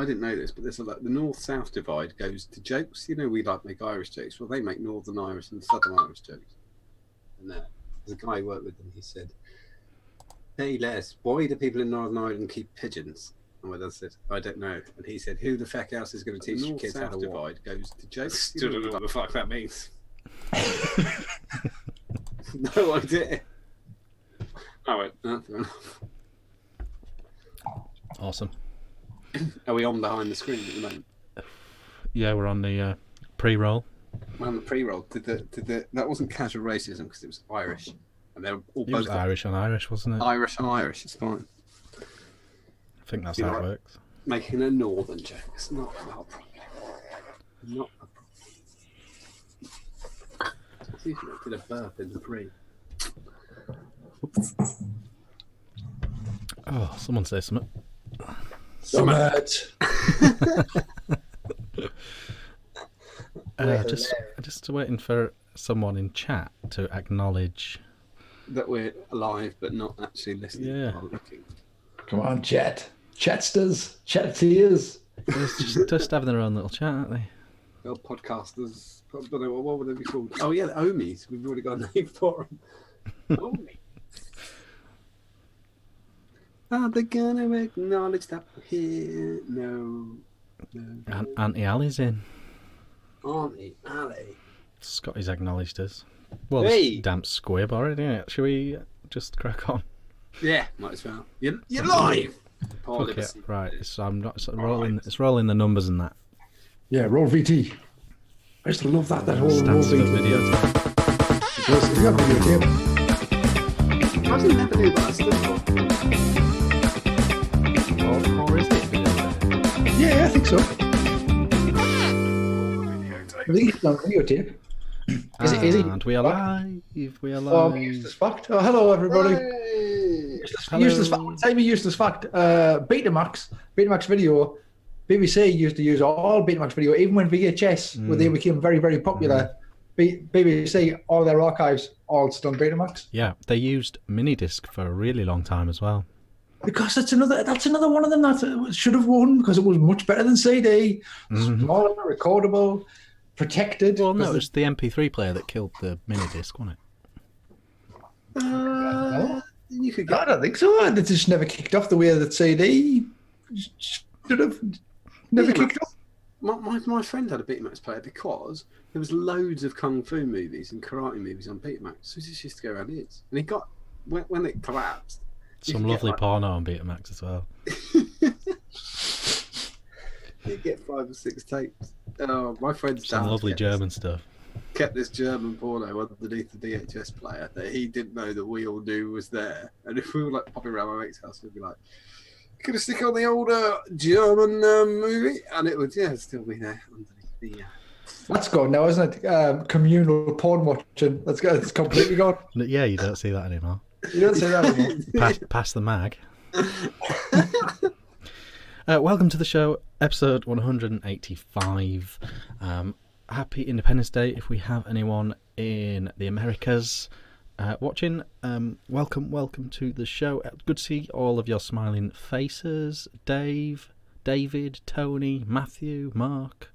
I didn't know this, but there's the north-south divide goes to jokes. You know, we make Irish jokes. Well, they make Northern Irish and Southern Irish jokes. And there's a guy I worked with, and he said, "Hey Les, why do people in Northern Ireland keep pigeons?" And I said, "I don't know." And he said, "Who the feck else is going to teach kids how to divide goes to jokes?" Still don't know what the fuck that means. No idea. I went, "No, fair enough." Awesome. Are we on behind the screen at the moment? Yeah, we're on the pre-roll. We're on the pre-roll. That wasn't casual racism because it was Irish, and they were all It was Irish on Irish, wasn't it? Irish on Irish. It's fine. I think that's how it works. Making a northern joke. It's not a problem. Not a problem. See if you did a burp in the pre. Oh, someone say something. Summit. Just waiting for someone in chat to acknowledge that we're alive but not actually listening. Yeah. While looking. Come on, chat. Chatsters. Chatteers. They're just having their own little chat, aren't they? Well, podcasters. I don't know, what would they be called? Oh, yeah, the Omies. We've already got a name for them. Omies. Are they gonna acknowledge that we're here? No. Auntie Ali's in. Auntie Ali. Scotty's acknowledged us. Well, Hey! it's damn squib already, isn't it? Shall we just crack on? Yeah, might as well. You're live! Fuck it. Right, it's rolling the numbers and that. Yeah, roll VT. I used to love that whole Stands for VT. video. If you have videotape. I didn't never knew what that stood for. Or is it video? Yeah, I think so. I think it's on videotape. Is it? And we are live. We are Oh, live. useless fact. Oh, hello, everybody. Hey! Useless fact. Tell me useless fact. Betamax video. BBC used to use all Betamax video, even when VHS, when they became very, very popular. BBC, all their archives, all still on Betamax. Yeah, they used mini disc for a really long time as well. Because that's another one of them that should have won because it was much better than CD. Smaller, recordable, protected. Well, no, it was the MP3 player that killed the mini disc, wasn't it? You could I get don't think so. It just never kicked off the way that CD should have never kicked off. My friend had a Betamax player because there was loads of kung fu movies and karate movies on Betamax, so he just used to go around his. And he got when it collapsed. Some lovely porno on Betamax as well. You'd get 5 or 6 tapes. Oh, my friend's Some dad lovely German stuff. kept this German porno underneath the VHS player that he didn't know that we all knew was there. And if we were like popping around my mate's house, we'd be like, "Could I stick on the older German movie?" And it would, still be there underneath the. That's gone now, isn't it? Communal porn watching. It's completely gone. Yeah, you don't see that anymore. You don't say that anymore. Pass the mag. Welcome to the show, episode 185. Happy Independence Day if we have anyone in the Americas watching. Welcome to the show. Good to see all of your smiling faces. Dave, David, Tony, Matthew, Mark.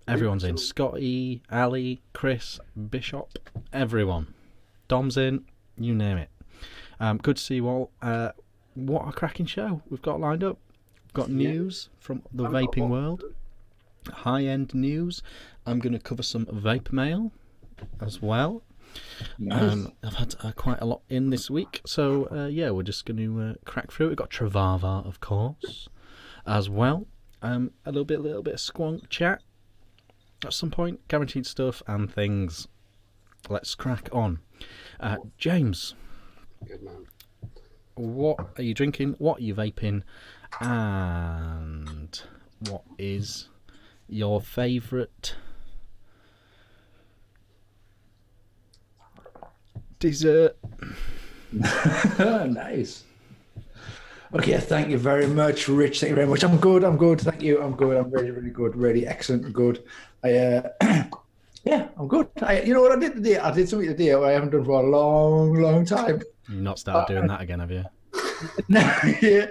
Everyone's in. Scotty, Ali, Chris, Bishop, everyone. Dom's in, you name it. Good to see you all. What a cracking show we've got lined up. We've got news from the vaping world. High-end news. I'm going to cover some vape mail as well. Nice. I've had quite a lot in this week. So, we're just going to crack through. We've got Travava, of course, as well. A little bit of squonk chat at some point. Guaranteed stuff and things. Let's crack on. James. Good man. What are you drinking? What are you vaping? And what is your favourite dessert? Nice. Okay, thank you very much, Rich. Thank you very much. I'm good. Thank you. I'm good. I'm really, really good. Really excellent. Good. Yeah, I'm good. You know what I did today? I did something today I haven't done for a long, long time. You've not started doing that again, have you? No, yeah.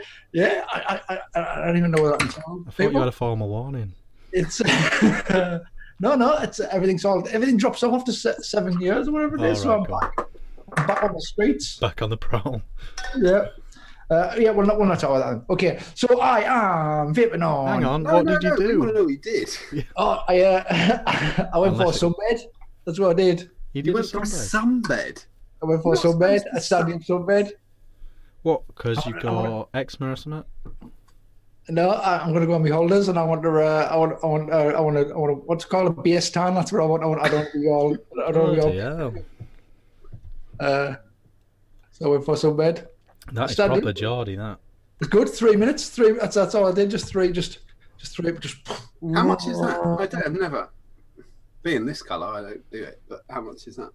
I don't even know what that entails. I thought you had a formal warning. It's no. It's everything drops off after 7 years or whatever it is. So Right, I'm back on the streets. back on the prowl. Yeah. We're not talking about that. Then. Okay, so I am vaping on. Hang on, No, what no, did you no, we do? want to know what you did. Oh, I went for a sunbed. That's what I did. You You did a went for a sunbed? sunbed. I went for a You're not sunbed. supposed to A standing sunbed. What? Because you got eczema or something? No, I'm going to go on my holidays, and I want to. I want what's it called, a base tan. That's what I want. I don't want to be all. I don't want to be all. Yeah. So I went for a sunbed. That is Standing. proper Geordie, that. It's good. 3 minutes. That's all I did. Just three. Just three. How much is that? I've never. Being this colour, I don't do it. But how much is that?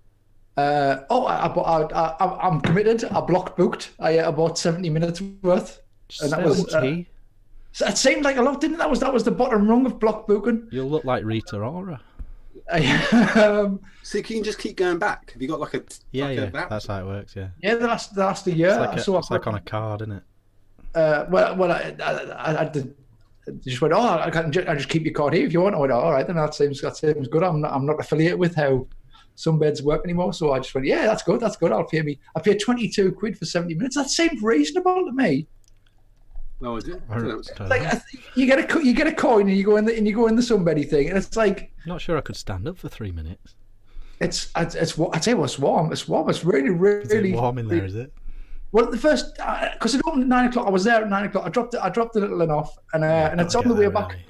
I'm committed. I block booked. I bought 70 minutes worth, and that was. 70? It seemed like a lot, didn't it? That was the bottom rung of block booking. You'll look like Rita Ora. So can you just keep going back? Have you got like a Yeah, voucher? that's how it works, yeah. Yeah, the last year. It's like on a card, isn't it? I just went. I just keep your card here if you want. I went, all right, then that seems good. I'm not affiliated with how some beds work anymore, so I just went, yeah, that's good. I pay 22 quid for 70 minutes. That seemed reasonable to me. No, I do. Like you get a coin and you go in the sunbeddy thing, and it's like. Not sure I could stand up for 3 minutes. It's I tell you what's warm. It's warm. It's really Is it warm in there? Is it? Well, the first because it opened at 9 o'clock. I was there at 9 o'clock. I dropped the little one off, and it's on the way back. Early.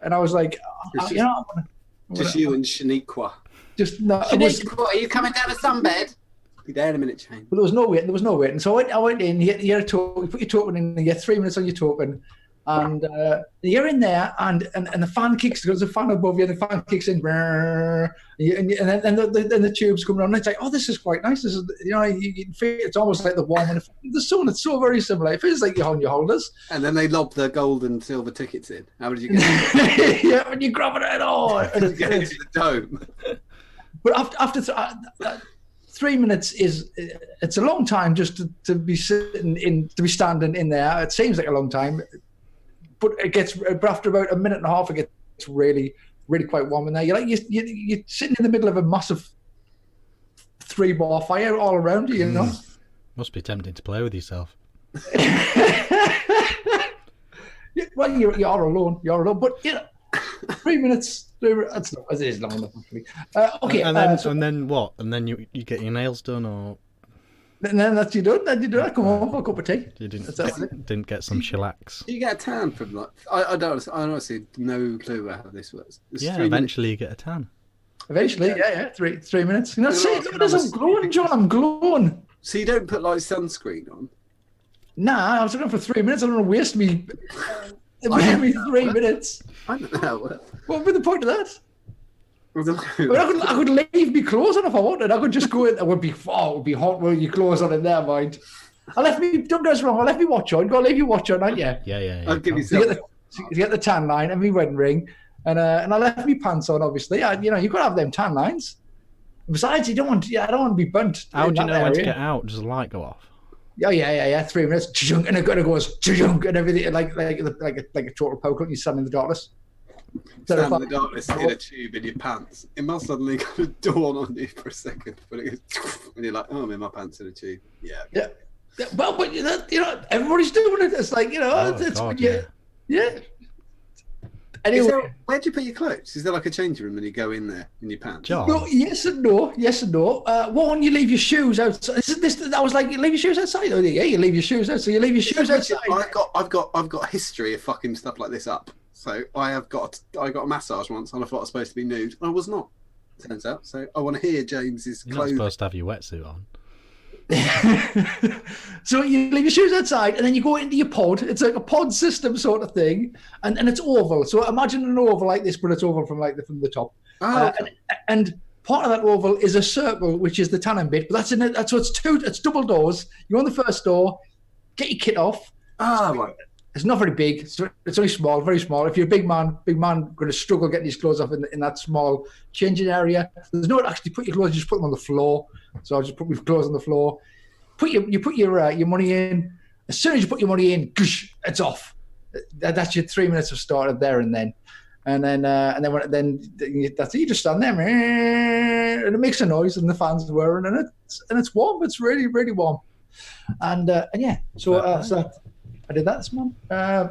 And I was like, Just you and Shaniqua. Just no. Shaniqua, are you coming down to sunbed? Be there in a minute, Shane. But there was no waiting. So I went in. You get a token. You put your token in. You get 3 minutes on your token, and you're in there, and the fan kicks. There's a fan above you, and the fan kicks in, and then the tubes come around. And it's like, oh, this is quite nice. This is, you can feel it's almost like the warm and the sun. It's so very similar. It feels like you're on your holidays. And then they lob the gold and silver tickets in. How did you get it? Yeah, when you grab it at all. Get into the dome. But after 3 minutes it's a long time just to be standing in there. It seems like a long time, but after about a minute and a half, it gets really, really quite warm in there. You're sitting in the middle of a massive 3-bar fire all around you. You know, must be tempting to play with yourself. Well, you're alone. But 3 minutes. That's not. It is long enough for me. Okay. And then what? And then you get your nails done, or? And then that's you done. Then you do. I come home for a cup of tea. You didn't get some shellacs. Do you get a tan from that? I honestly no clue how this works. Eventually you get a tan. Eventually, yeah. 3 minutes. You know, see, look at this. I'm glowing, John. I'm glowing. So you don't put like sunscreen on? Nah, I was looking for 3 minutes. I don't want to waste me. Me 3 minutes. I don't know how it works. What would be the point of that? I don't know. I could leave my clothes on if I wanted. I could just go in. It would be hot with your clothes on in there, mind. Don't get us wrong. I left me watch on. Go leave your watch on, aren't you? Yeah. I'll give you You get the tan line and my wedding ring, and I left me pants on. Obviously, you've got to have them tan lines. Besides, I don't want to be burnt. How do you know when to get out? Does the light go off? Yeah. 3 minutes, and it goes and everything like a total poker. And you stand in the darkness. Stand in the darkness in a tube in your pants. It must suddenly kind of dawn on you for a second, but it goes, and you're like, oh, I'm in my pants in a tube. Yeah. Well, but everybody's doing it. It's like yeah. Anyway, where do you put your clothes? Is there like a changing room when you go in there in your pants? John. No, yes and no. One, you leave your shoes outside. I was like, you leave your shoes outside. Oh yeah, you leave your shoes outside. So you leave your shoes outside. I've got a history of fucking stuff like this up. So I got a massage once, and I thought I was supposed to be nude. I was not. Turns out. So I want to hear James's You're clothes. not supposed to have your wetsuit on. So you leave your shoes outside, and then you go into your pod. It's like a pod system sort of thing, and it's oval. So imagine an oval like this, but it's oval from the top. Oh, okay. And part of that oval is a circle, which is the tanning bit. But that's in it. So it's double doors. You go on the first door, get your kit off. Right. It's not very big. So it's only small, very small. If you're a big man going to struggle getting his clothes off in that small changing area. There's no actually put your clothes. You just put them on the floor. So I'll just put my clothes on the floor. You put your money in, As soon as you put your money in, goosh, it's off. That's your 3 minutes of startup there and then. And then that's it. You just stand there, and it makes a noise, and the fans are whirring, and it's warm. It's really, really warm. And yeah, so I did that this morning.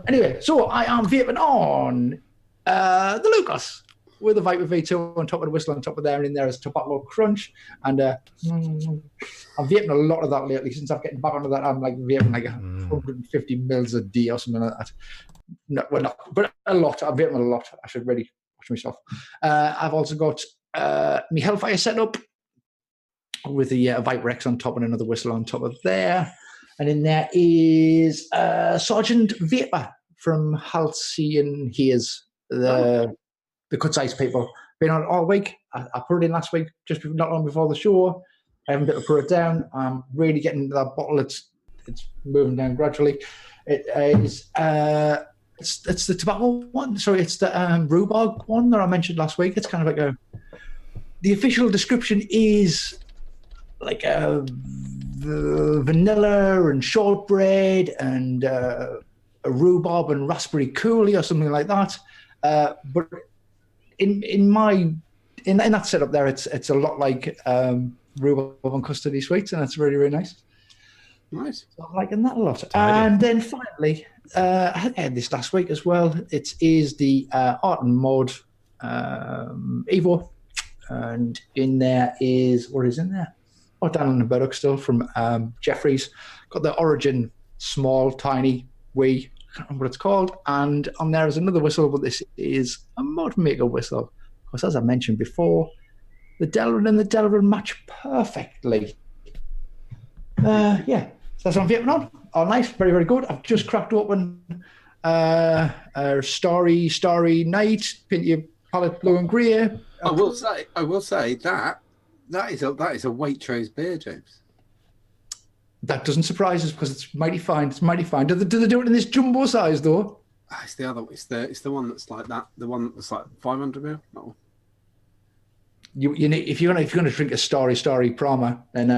Anyway, so I am vaping on the Lucas with a Vapor V2 on top of the whistle on top of there, and in there is Tobacco Crunch. And I'm vaping a lot of that lately. Since I'm getting back onto that, I'm like vaping like 150 mils a day or something like that. No, well, not, but a lot. I'm vaping a lot. I should really watch myself. I've also got my Hellfire setup with the Vapor X on top and another whistle on top of there. And in there is Sergeant Vapor from Halsey and Hayes, the cut size people. Been on it all week. I put it in last week, just not long before the show. I haven't been able to put it down. I'm really getting into that bottle. It's moving down gradually. It is it's the tobacco one. Sorry, it's the rhubarb one that I mentioned last week. It's kind of like the official description is like a vanilla and shortbread and a rhubarb and raspberry coulis or something like that. But in that setup there, it's a lot like rhubarb and custody sweets, and it's really, really nice. Nice. So I'm liking that a lot. And then finally, I had this last week as well. It is the Art and Mod Evo, and in there is what is in there? Oh, down on the Burdock still from Jeffries. Got the Origin small, tiny, wee. I can't remember what it's called. And on there is another whistle, but this is a Mod Maker whistle. Because as I mentioned before, the Delrin and the Delrin match perfectly. Yeah, so that's what I'm vaping on. Oh, nice, very, very good. I've just cracked open Starry Night, paint your palette blue and grey. I will say that is a Waitrose beer, James. That doesn't surprise us because it's mighty fine. It's mighty fine. Do they do it in this jumbo size though? It's the other. It's the one that's like that. The one that's like 500 ml. That one. You need if you're gonna drink a Starry Prama, then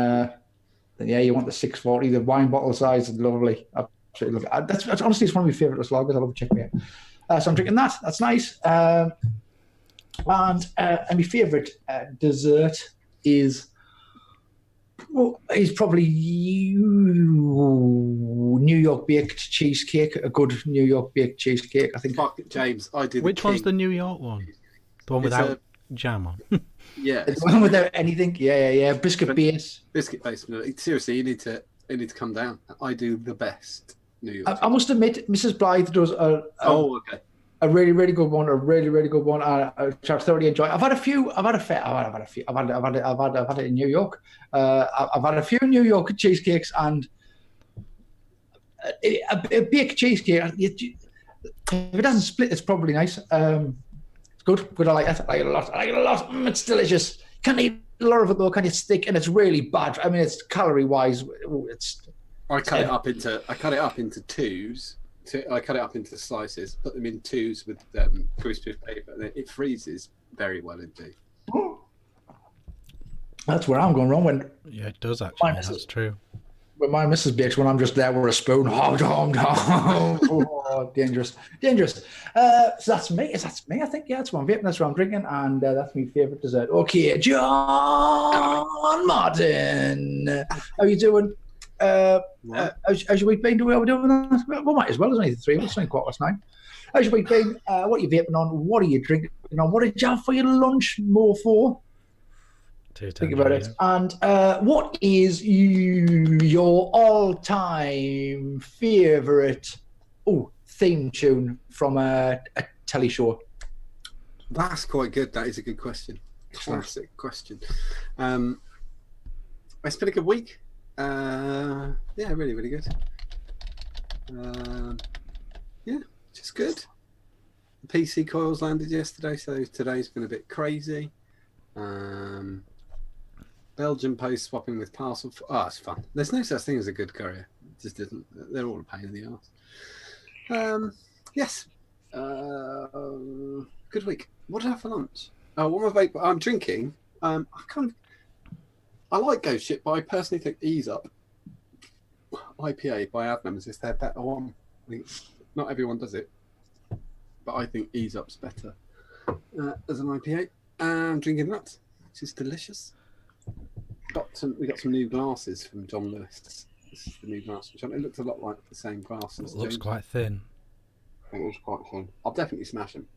yeah, you want the 640. The wine bottle size is lovely. Absolutely lovely. That's honestly it's one of my favourite lagers. I love check me out. So I'm drinking that. That's nice. And my favourite dessert is probably New York baked cheesecake. A good New York baked cheesecake. I think. Fuck it, James. I did. Which one's the New York one? The one without jam on. Yeah, the one without anything. Yeah. Biscuit base. Biscuit base. Seriously, you need to come down. I do the best New York. I must admit, Mrs. Blythe does a really, really good one. A really, really good one. I thoroughly enjoy. I've had a few. I've had it in New York. I've had a few New York cheesecakes and a baked cheesecake. If it doesn't split, it's probably nice. It's good. Good. I like it. I like it a lot. It's delicious. Can't eat a lot of it though. Can you stick? And it's really bad. I mean, it's calorie wise. I cut it up into twos. I cut it up into slices, put them in twos with greaseproof paper, and it freezes very well indeed. That's where I'm going wrong. Yeah, it does actually. That's true. When my missus bakes, when I'm just there with a spoon, oh, dangerous. So that's me. That's me. I think that's what I'm vaping. That's what I'm drinking, and that's my favourite dessert. Okay, John Martin, how you doing? How's your week been? Are we doing that? We might as well. There's only 3 of us. It's only 9:15. How's your week been? What are you vaping on? What are you drinking on? What did you have for your lunch? Mofo? Think about it. And what is your all-time favourite theme tune from a telly show? That's quite good. That is a good question. Classic question. It's been a good week. Yeah, really, really good. Yeah, just good. The PC coils landed yesterday, so today's been a bit crazy. Belgian post swapping with parcel. It's fun. There's no such thing as a good courier. It just isn't. They're all a pain in the arse. Yes. Good week. What did I have for lunch? What am I vape? I'm drinking. I like Ghost Ship, but I personally think Ease Up. IPA by Adnam is their better one. I think not everyone does it, but I think Ease Up's better as an IPA. I'm drinking that, which is delicious. We got some new glasses from John Lewis. This is the new glass. It looks a lot like the same glass. It looks quite thin. It is quite thin. I'll definitely smash them.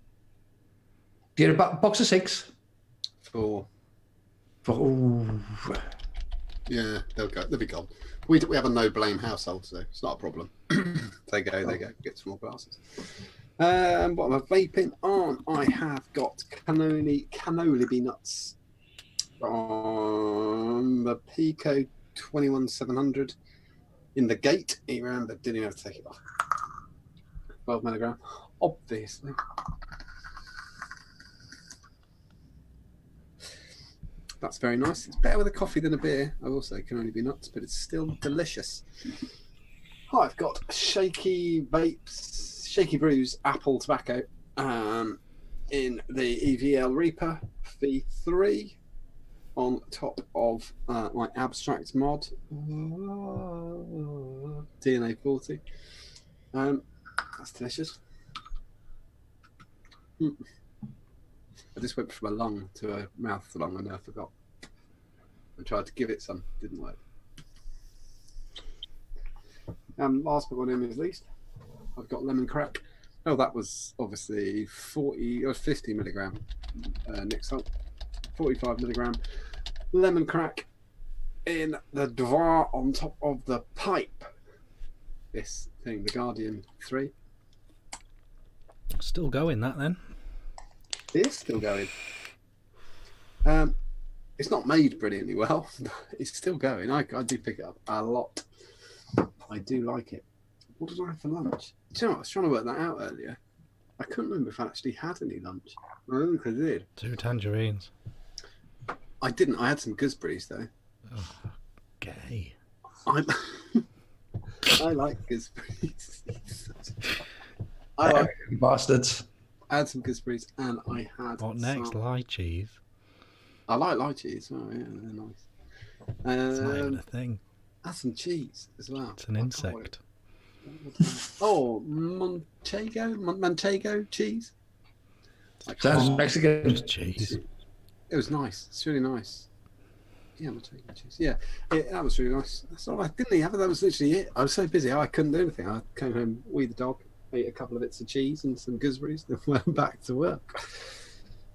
Do you get a box of 6? For Oh. yeah, they'll be gone. We have a no blame household, so it's not a problem. They go. Get some more glasses. What am I vaping on? I have got cannoli bee nuts from the Pico 21700 in the gate. You remember? Didn't even have to take it off. 12 milligram, obviously. That's very nice. It's better with a coffee than a beer. I will say, can only be nuts, but it's still delicious. I've got Shaky Vapes, Shaky Brews Apple Tobacco in the EVL Reaper V3 on top of my Abstract mod DNA 40. That's delicious. I just went from a lung to a mouth lung and I forgot. I tried to give it some, didn't work. Last but not least, I've got lemon crack. Oh, that was obviously 40 or 50 milligram Nixon, 45 milligram lemon crack in the drawer on top of the pipe. This thing, the Guardian 3. Still going, that then? It is still going. It's not made brilliantly well, but it's still going. I do pick it up a lot. I do like it. What did I have for lunch? Do you know what? I was trying to work that out earlier. I couldn't remember if I actually had any lunch. I don't think I did. 2 tangerines. I didn't. I had some gooseberries though. Oh, gay. I like gooseberries. I like bastards. I had some gooseberries and I had. What next? Lychees. I like lychees. Oh yeah, they're nice. It's not even a thing. Add some cheese as well. It's an insect. Oh, Manchego cheese. Sounds Mexican. Just cheese. It was nice. It's really nice. Yeah, Manchego cheese. Yeah, that was really nice. That's all I didn't have. That was literally it. I was so busy, I couldn't do anything. I came home, weed the dog, ate a couple of bits of cheese and some gooseberries, then went back to work.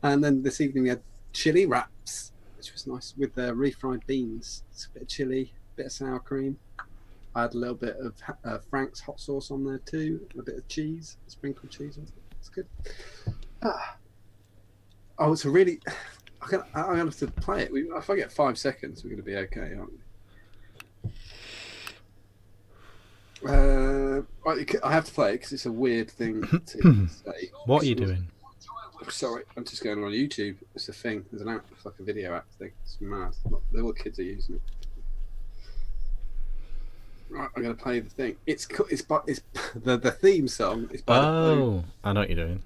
And then this evening we had chili wraps, which was nice with refried beans. It's a bit of chili, bit of sour cream. I had a little bit of Frank's hot sauce on there too, a bit of cheese, sprinkled cheese. It's good. Oh, it's a really. I'm gonna have to play it. If I get 5 seconds, we're gonna be okay, aren't we? I have to play it because it's a weird thing to say. What are you doing? Sorry, I'm just going on YouTube. It's a thing. There's an app. It's like a video app thing. It's mad. All kids are using it. Right, I'm going to play the thing. It's the theme song. Is by I know what you're doing.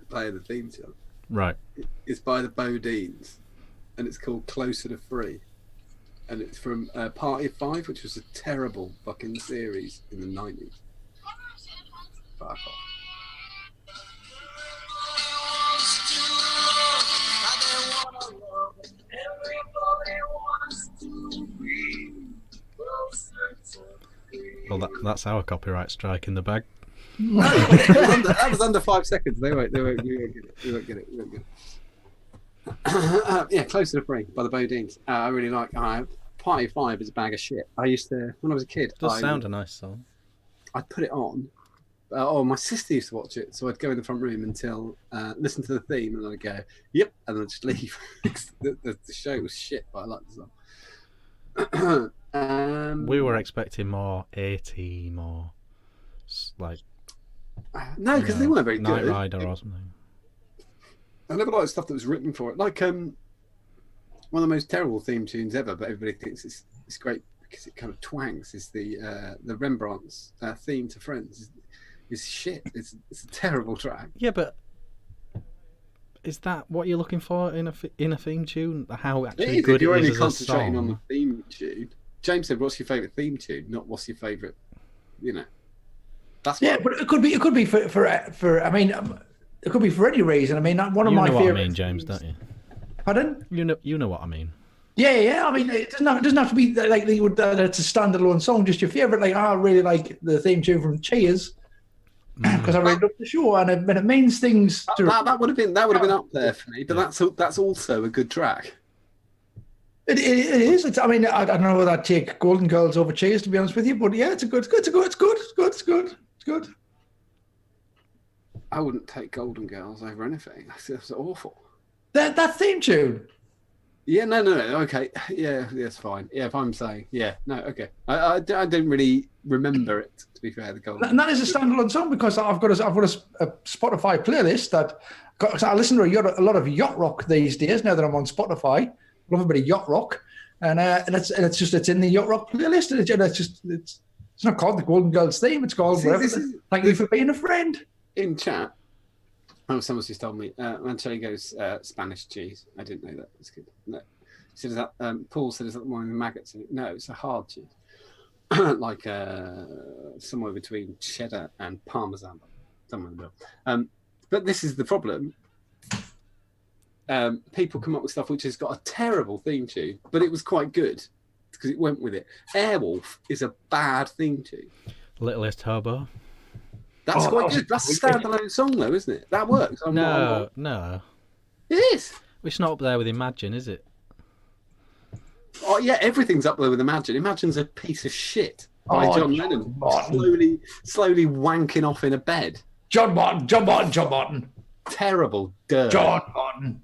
Play the theme song. Right. It's by the Bodines, and it's called Closer to Free, and it's from Party of 5, which was a terrible fucking series in the 90s. Fuck off. Well, that's our copyright strike in the bag. That was under 5 seconds. We won't get it. Yeah, Closer to Free by the Bodines. I really like. Party 5 is a bag of shit. I used to, when I was a kid. It does sound a nice song. I'd put it on. My sister used to watch it, so I'd go in the front room until listen to the theme, and then I'd go, "Yep," and then I'd just leave. the show was shit, but I liked the song. We were expecting more 80, more like no, because they weren't very Night good. Rider or something. I never liked stuff that was written for it. Like one of the most terrible theme tunes ever, but everybody thinks it's great because it kind of twangs. Is the Rembrandt's theme to Friends? Is shit. It's a terrible track. Yeah, but is that what you're looking for in a theme tune? How actually good if you're it only is as a concentrating song? on the theme tune. James said, "What's your favourite theme tune?" Not what's your favourite. You know, that's Yeah, but it could be for. I mean, it could be for any reason. I mean, one of my You know favorite. what I mean, James, don't you? Pardon? You know what I mean. Yeah. I mean, it doesn't have to be like it's a standalone song. Just your favorite. Like, I really like the theme tune from Cheers because I really love the show, and it means things. That would have been up there for me. But that's also a good track. It is. I mean, I don't know whether I'd take Golden Girls over Cheers, to be honest with you, but yeah, it's good. I wouldn't take Golden Girls over anything. That's awful. That theme tune. Yeah, no. Okay, yeah, that's fine. Yeah, if I'm saying, yeah, no, okay. I didn't really remember it, to be fair. The Golden. And that is a standalone song because I've got a Spotify playlist that I listen to a lot of yacht rock these days. Now that I'm on Spotify, love a bit of yacht rock, and it's in the yacht rock playlist, and it's not called the Golden Girls theme. It's called whatever. Thank you for being a friend. In chat, someone just told me, Manchego goes Spanish cheese. I didn't know that. That's good. No. So that Paul said, is that one of the maggots in it? No, it's a hard cheese. Like somewhere between cheddar and parmesan. Somewhere in the middle. But this is the problem. People come up with stuff which has got a terrible theme tune, but it was quite good because it went with it. Airwolf is a bad theme tune. Littlest Hobo. That's quite good. That's a standalone song, though, isn't it? That works. No. It is. It's not up there with Imagine, is it? Oh yeah, everything's up there with Imagine. Imagine's a piece of shit by John Lennon, slowly wanking off in a bed. John Martin. Terrible dirt. John Martin.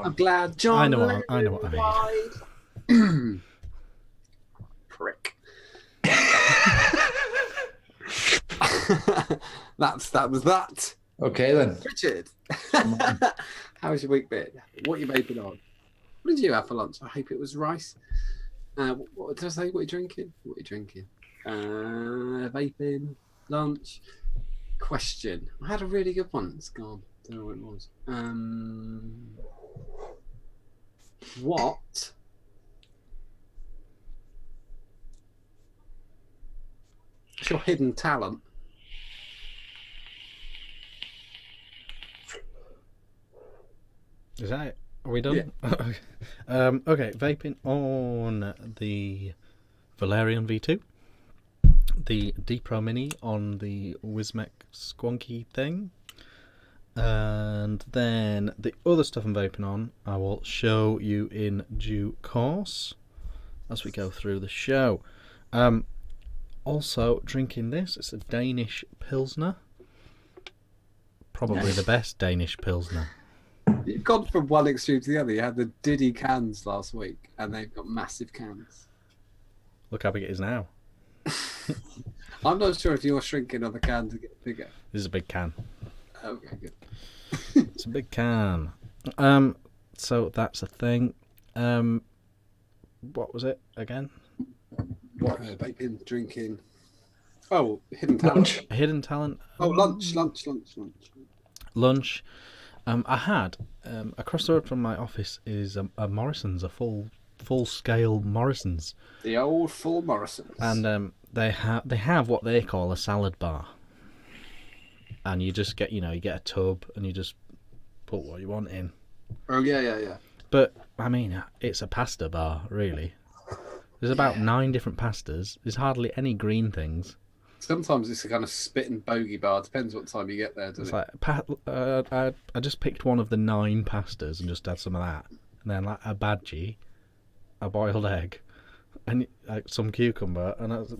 I'm glad John. I know what I mean. Prick. That was that. Okay then. Richard, how was your week been? What are you vaping on? What did you have for lunch? I hope it was rice. What did I say? What are you drinking? Vaping, lunch. Question. I had a really good one. It's gone. Don't know what it was. What's your hidden talent? Is that it? Are we done? Yeah. Okay, vaping on the Valerian V2, the D-Pro Mini on the Wismec Squonky thing, and then the other stuff I'm vaping on I will show you in due course as we go through the show. Also drinking this, it's a Danish Pilsner, probably the best Danish Pilsner. You've gone from one extreme to the other. You had the Diddy cans last week, and they've got massive cans. Look how big it is now. I'm not sure if you're shrinking or the cans are getting bigger. This is a big can. Okay, good. It's a big can. So that's a thing. What was it again? What? Vaping, drinking. Oh, hidden talent. Hidden talent. Oh, lunch. Lunch. I had across the road from my office is a Morrison's, a full scale Morrison's. The old full Morrison's. And they have what they call a salad bar. And you just get you get a tub and you just put what you want in. Oh yeah. But I mean, it's a pasta bar, really. There's about 9 different pastas. There's hardly any green things. Sometimes it's a kind of spit and bogey bar. Depends what time you get there, doesn't it? Like, I just picked one of the 9 pastas and just had some of that, and then like a bhaji, a boiled egg, and some cucumber, and that's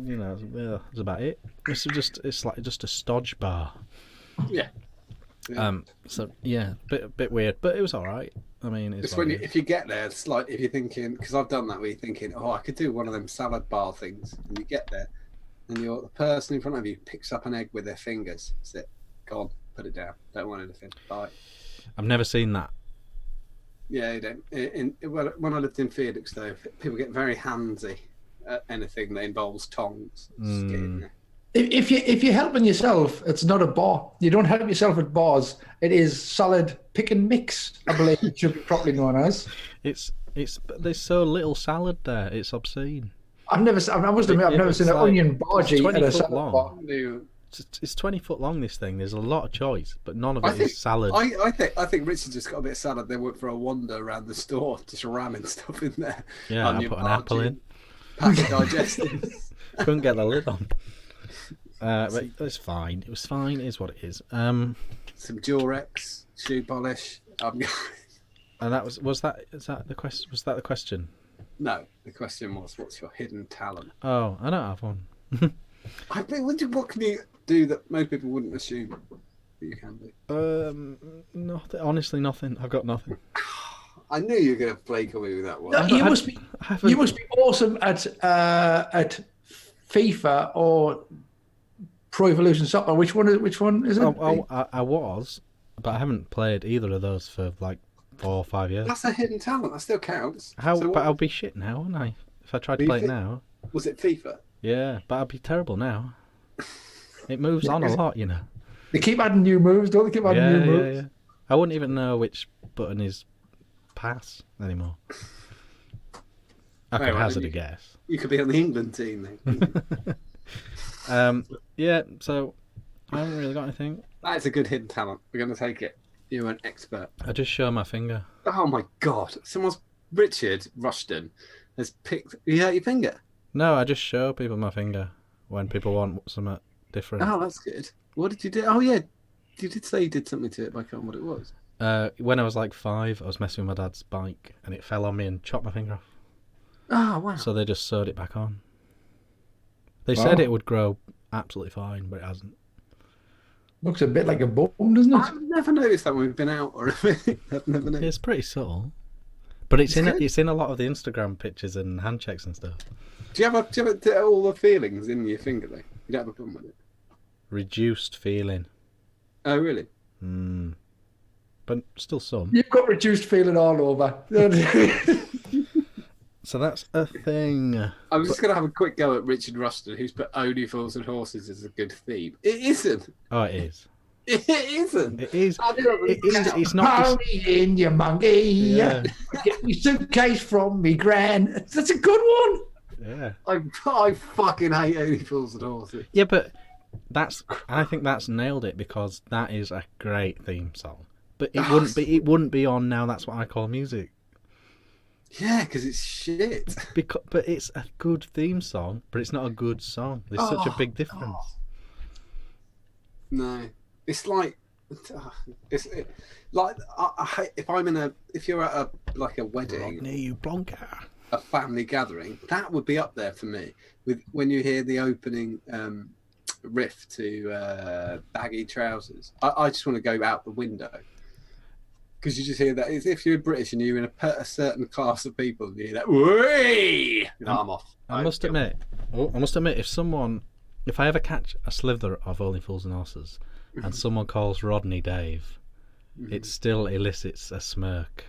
about it. It's like just a stodge bar. Yeah. So yeah, bit weird, but it was all right. I mean, it's when if you get there, it's like if you're thinking, because I've done that, where you're thinking, oh, I could do one of them salad bar things, and you get there. And the person in front of you picks up an egg with their fingers. That's it. Go on, put it down. Don't want anything. Bye. I've never seen that. Yeah, you don't. When I lived in Felix, though, people get very handsy at anything that involves tongs. Just get in there. If you're helping yourself, it's not a bar. You don't help yourself with bars. It is solid pick and mix, I believe it should be properly known as. It's There's so little salad there. It's obscene. I must admit, I've never seen an onion bhaji at a salad bar. It's 20 foot long. This thing. There's a lot of choice, but none of it is salad. I think Richard just got a bit of salad. They went for a wander around the store, just ramming stuff in there. Yeah, I put an apple in. Pack of digestives. Couldn't get the lid on. But it's fine. It was fine. It is what it is. Some Durex shoe polish. And is that the question? Was that the question? No, the question was, what's your hidden talent? Oh, I don't have one. I think, what can you do that most people wouldn't assume that you can do? Nothing. Honestly, nothing. I've got nothing. I knew you were going to flake on me with that one. No, you must be awesome at FIFA or Pro Evolution Soccer. Which one is it? I was, but I haven't played either of those for like 4 or 5 years. That's a hidden talent. That still counts. But I'll be shit now, won't I? If I tried to play it now. Was it FIFA? Yeah, but I'd be terrible now. It moves on a lot, you know. They keep adding new moves, don't they? Keep adding new moves. Yeah. I wouldn't even know which button is pass anymore. I could hazard a guess. You could be on the England team then. Yeah, so I haven't really got anything. That's a good hidden talent. We're going to take it. You're an expert. I just show my finger. Oh my God. Richard Rushton has picked... You hurt your finger? No, I just show people my finger when people want something different. Oh, that's good. What did you do? Oh, yeah. You did say you did something to it, but I can't remember what it was. When I was like 5, I was messing with my dad's bike and it fell on me and chopped my finger off. Oh, wow. So they just sewed it back on. They said it would grow absolutely fine, but it hasn't. Looks a bit like a bum, doesn't it? I've never noticed that when we've been out or anything. I've never noticed. It's pretty subtle. But it's in a lot of the Instagram pictures and hand checks and stuff. Do you have all the feelings in your finger, though? You don't have a problem with it? Reduced feeling. Oh, really? But still some. You've got reduced feeling all over. So that's a thing. I'm just going to have a quick go at Richard Rushton, who's put Only Fools and Horses as a good theme. It isn't. Oh, it is. It isn't. It is. It's not. Party in your monkey. Yeah. Get your suitcase from me, gran. That's a good one. Yeah. I fucking hate Only Fools and Horses. Yeah, but I think that's nailed it because that is a great theme song. But it wouldn't be on Now That's What I Call Music. Yeah, because it's shit. But it's a good theme song, but it's not a good song. There's such a big difference. No, it's like I hate if you're at a wedding, near you, Blanca, a family gathering, that would be up there for me. With when you hear the opening riff to Baggy Trousers, I just want to go out the window. Because you just hear that. It's if you're British and you're in a certain class of people, and you hear that. Whee! I'm off. I must admit, if I ever catch a slither of Only Fools and Horses, and someone calls Rodney Dave, it still elicits a smirk.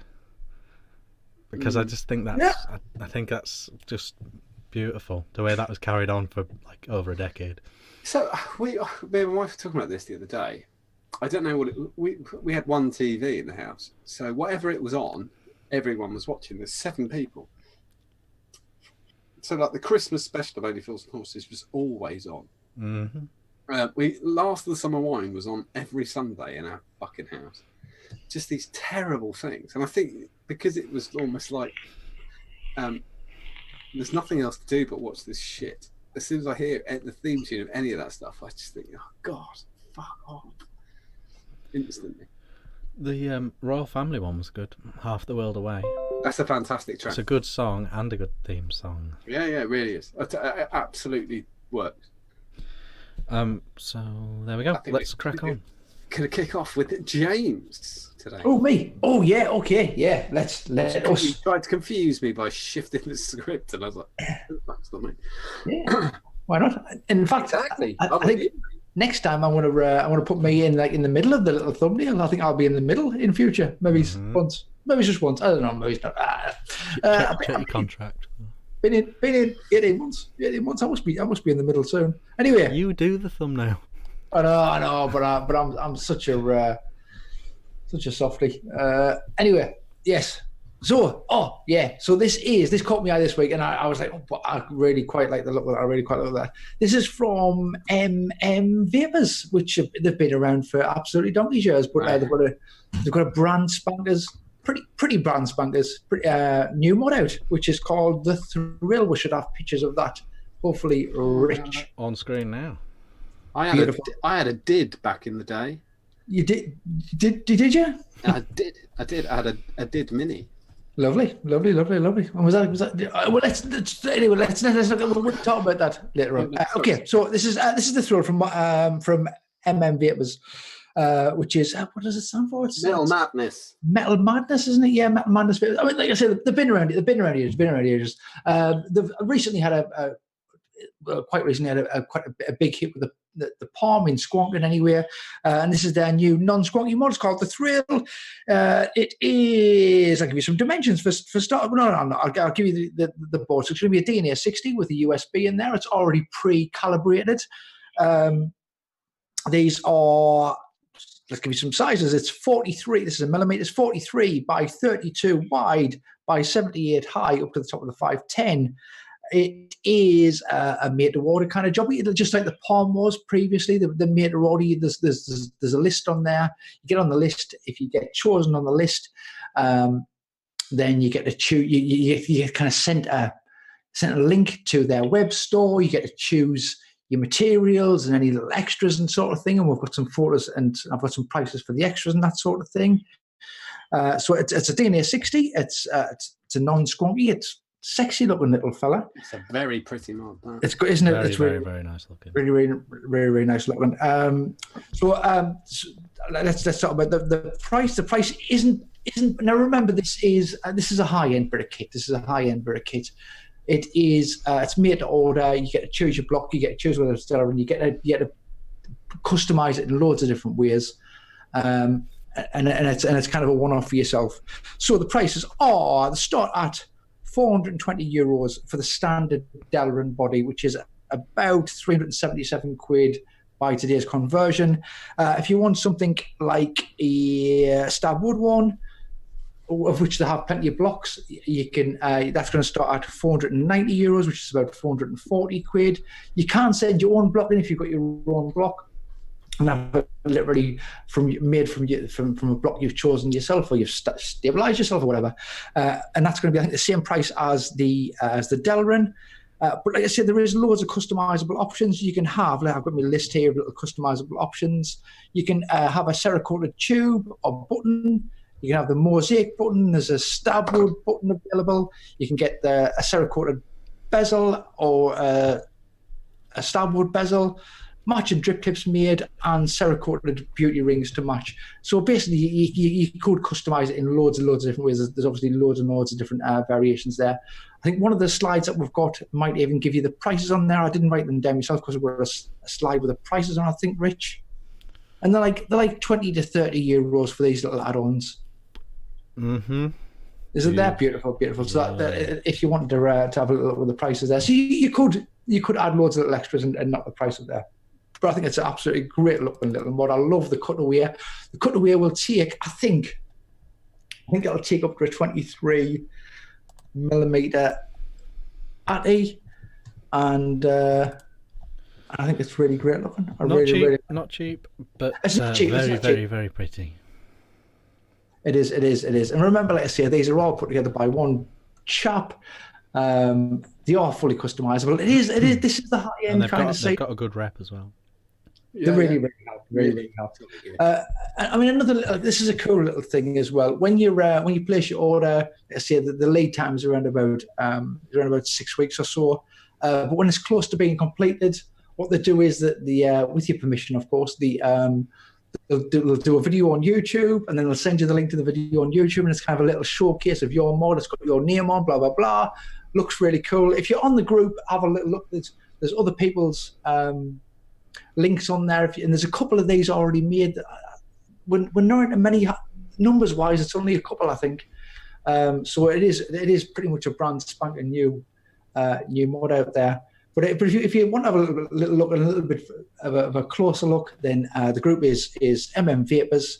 Because I just think I think that's just beautiful. The way that was carried on for like over a decade. So me and my wife were talking about this the other day. I don't know what we had one TV in the house, so whatever it was on, everyone was watching. There's 7 people, so like the Christmas special of Only Fools and Horses was always on. Last of the Summer Wine was on every Sunday in our fucking house. Just these terrible things, and I think because it was almost like there's nothing else to do but watch this shit. As soon as I hear the theme tune of any of that stuff, I just think, oh God, fuck off. Instantly. The Royal Family one was good. Half the World Away. That's a fantastic track. It's a good song and a good theme song. Yeah, it really is. It absolutely works. So there we go. Let's crack on. Gonna kick off with James today. Oh, me. Oh, yeah. Okay, yeah. Let's. You tried to confuse me by shifting the script, and I was like, "That's not me." Yeah. Why not? In fact, exactly. I think next time I want to put me in like in the middle of the little thumbnail. I think I'll be in the middle in future. Maybe once. Maybe just once. I don't know. Maybe it's not. Check your contract. Been in 18 months. 18 months. I must be in the middle soon. Anyway, you do the thumbnail. I know, but I'm such a softie. Anyway, yes, So, so this caught me eye this week, and I was like, oh, I really quite like the look of that. I really quite like that. This is from MMVapors, which they've been around for absolutely donkey's years, but they've got a brand spankers, pretty brand spankers, new mod out, which is called the Thrill. We should have pictures of that. Hopefully, Rich on screen now. I had a did back in the day. You did you? I did. I had a did mini. Lovely. And was that? Well, let's we'll talk about that later on. Okay, so this is the Thrill from MMVapors, which is what does it stand for? It's Metal Madness. Metal Madness, isn't it? Yeah, Metal Madness. I mean, like I said, they've been around years. They've recently had quite a big hit with the Palm in Squonking anywhere, and this is their new non-squonky mod. It's called the Thrill. It is. I'll give you some dimensions for start. No, I'll give you the board. So it's going to be a DNA 60 with a USB in there. It's already pre-calibrated. These are. Let's give you some sizes. It's 43. This is a millimeter. It's 43 by 32 wide by 78 high up to the top of the 510. It is a made-to-order kind of job, just like the Palm was previously. The made-to-order, there's a list on there. You get on the list. If you get chosen on the list, then you get to choose. You kind of sent a link to their web store. You get to choose your materials and any little extras and sort of thing. And we've got some photos and I've got some prices for the extras and that sort of thing. So it's a DNA 60. It's a non-squonky. It's sexy looking little fella. It's a very pretty mod. It's good, isn't it? Very, it's very, very nice looking. Very nice looking. So let's talk about the price. The price isn't. Now remember, this is a high end bit of kit. It is. It's made to order. You get to choose your block. You get to choose whether it's stellar, and you get to customize it in loads of different ways. And it's kind of a one-off for yourself. So the prices are, they start at €420 for the standard Delrin body, which is about 377 quid by today's conversion. If you want something like a stab wood one, of which they have plenty of blocks, you can. That's going to start at €490, which is about 440 quid. You can send your own block in if you've got your own block. And that's literally made from a block you've chosen yourself, or you've stabilized yourself, or whatever. And that's going to be, I think, the same price as the Delrin. But like I said, there is loads of customizable options you can have. Like I've got my list here of little customizable options. You can have a Cerakoted tube or button. You can have the mosaic button. There's a stab wood button available. You can get a Cerakoted bezel or a stab wood bezel. Matching drip tips made and Cerakoted beauty rings to match. So basically, you could customize it in loads and loads of different ways. There's obviously loads and loads of different variations there. I think one of the slides that we've got might even give you the prices on there. I didn't write them down myself because we're a slide with the prices on, I think, Rich. And they're like €20 to €30 for these little add-ons. Mm-hmm. Isn't that beautiful? So that if you wanted to have a little look with the prices there, so you could add loads of little extras and knock the price up there. But I think it's an absolutely great looking little mod. I love the cutaway. The cutaway will take, I think it'll take up to a 23 millimeter ATI, and I think it's really great looking. Not cheap, but very, very pretty. It is. And remember, like I say, these are all put together by one chap. They are fully customizable. It is. This is the high end kind of site. They've got a good rep as well. They really help. Really help. I mean, this is a cool little thing as well. When you place your order, I say that the lead time is around about 6 weeks or so. But when it's close to being completed, what they do is that with your permission, of course, they'll do a video on YouTube, and then they'll send you the link to the video on YouTube, and it's kind of a little showcase of your mod. It's got your name on, blah blah blah. Looks really cool. If you're on the group, have a little look. There's other people's links on there, and there's a couple of these already made. We're not into many numbers wise. It's only a couple, I think. So it is pretty much a brand spanking new mod out there. But if you want to have a little look and a little bit of a closer look, then the group is MMVapors,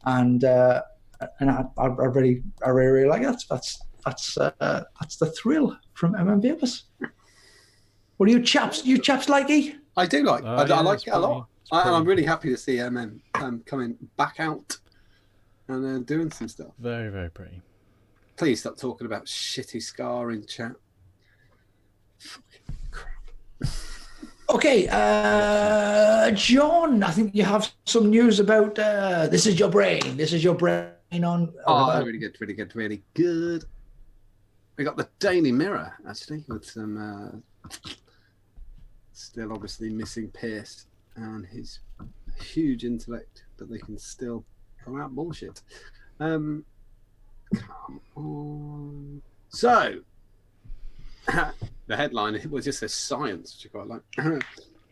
and and I really like it. That's the thrill from MMVapors. What do you chaps like it? I do like. I Yeah, like it's it a lot. pretty- it's And I'm pretty- really happy to see coming back out and doing some stuff. Very, very pretty. Please stop talking about shitty Scar in chat. Fucking crap. Okay, John, I think you have some news about This Is Your Brain. This is your brain on. Oh, really good, really good, really good. We got the Daily Mirror actually with some still obviously missing Pierce and his huge intellect, but they can still come out bullshit. Come on. So the headline was just says science, which I quite like.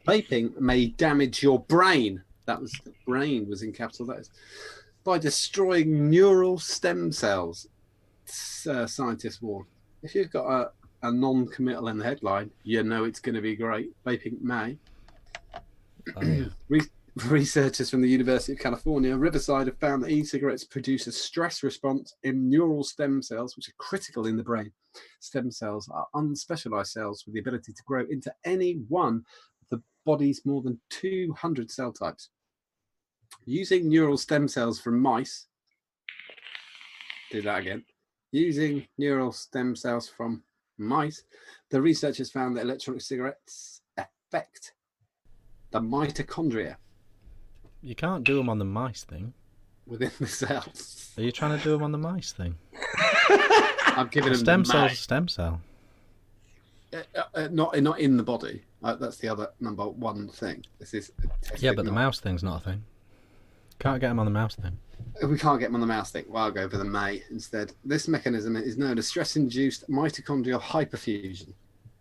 Vaping may damage your brain. That was the brain was in capital letters by destroying neural stem cells. Scientists warn. If you've got a non-committal in the headline, you know it's going to be great. Vaping may. Oh, yeah. Researchers from the University of California, Riverside, have found that e-cigarettes produce a stress response in neural stem cells, which are critical in the brain. Stem cells are unspecialized cells with the ability to grow into any one of the body's more than 200 cell types. Using neural stem cells from mice, do that again. Using neural stem cells from mice, the researchers found that electronic cigarettes affect the mitochondria You can't do them on the mice thing. within the cells. Are you trying to do them on the mice thing? I'm giving them Stem the cell's May. a stem cell. Not in the body. That's the other number one thing. This is Yeah, but the mouse thing's not a thing. Can't get them on the mouse thing. We can't get them on the mouse thing. Well, I'll go for the May instead. This mechanism is known as stress-induced mitochondrial hyperfusion.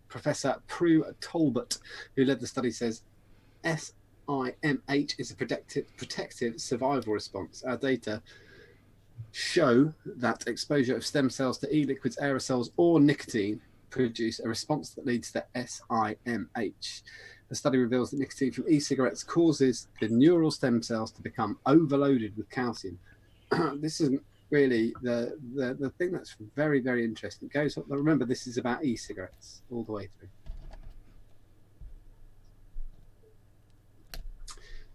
Professor Prue Talbot, who led the study, says SIMH is a protective survival response. Our data show that exposure of stem cells to e-liquids, aerosols, or nicotine produce a response that leads to SIMH. The study reveals that nicotine from e-cigarettes causes the neural stem cells to become overloaded with calcium. This isn't really the thing that's very, very interesting. It goes. Remember, this is about e-cigarettes all the way through.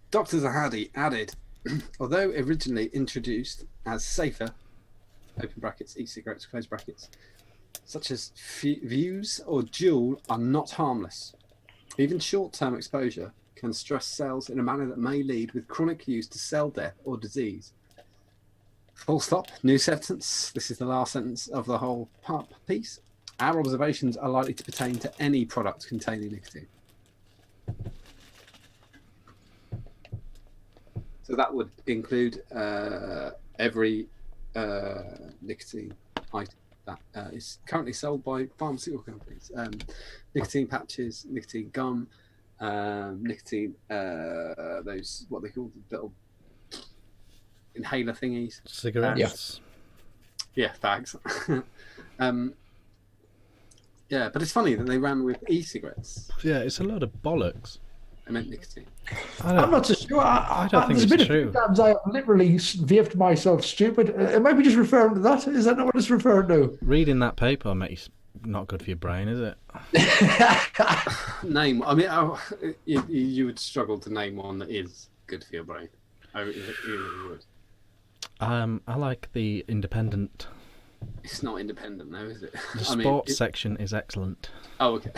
Dr. Zahadi added, although originally introduced as safer, open brackets, e-cigarettes, close brackets, such as Vuse or Juul are not harmless. Even short-term exposure can stress cells in a manner that may lead with chronic use to cell death or disease. Full stop. New sentence. This is the last sentence of the whole piece. Our observations are likely to pertain to any product containing nicotine. So that would include every nicotine item that is currently sold by pharmaceutical companies. Nicotine patches, nicotine gum, nicotine, those, what they call the little inhaler thingies. Cigarettes. Yeah, fags. Yeah, but it's funny that they ran with e-cigarettes. Yeah, it's a load of bollocks. I meant nicotine. I'm not so sure. I don't think there's it's been a few true. times I have literally vaped myself stupid. It might be just referring to that. Is that not what it's referring to? Reading that paper makes not good for your brain, is it? Name. I mean, you would struggle to name one that is good for your brain. You really would. I like the independent. It's not independent, though, is it? The sports section is excellent. Oh, okay.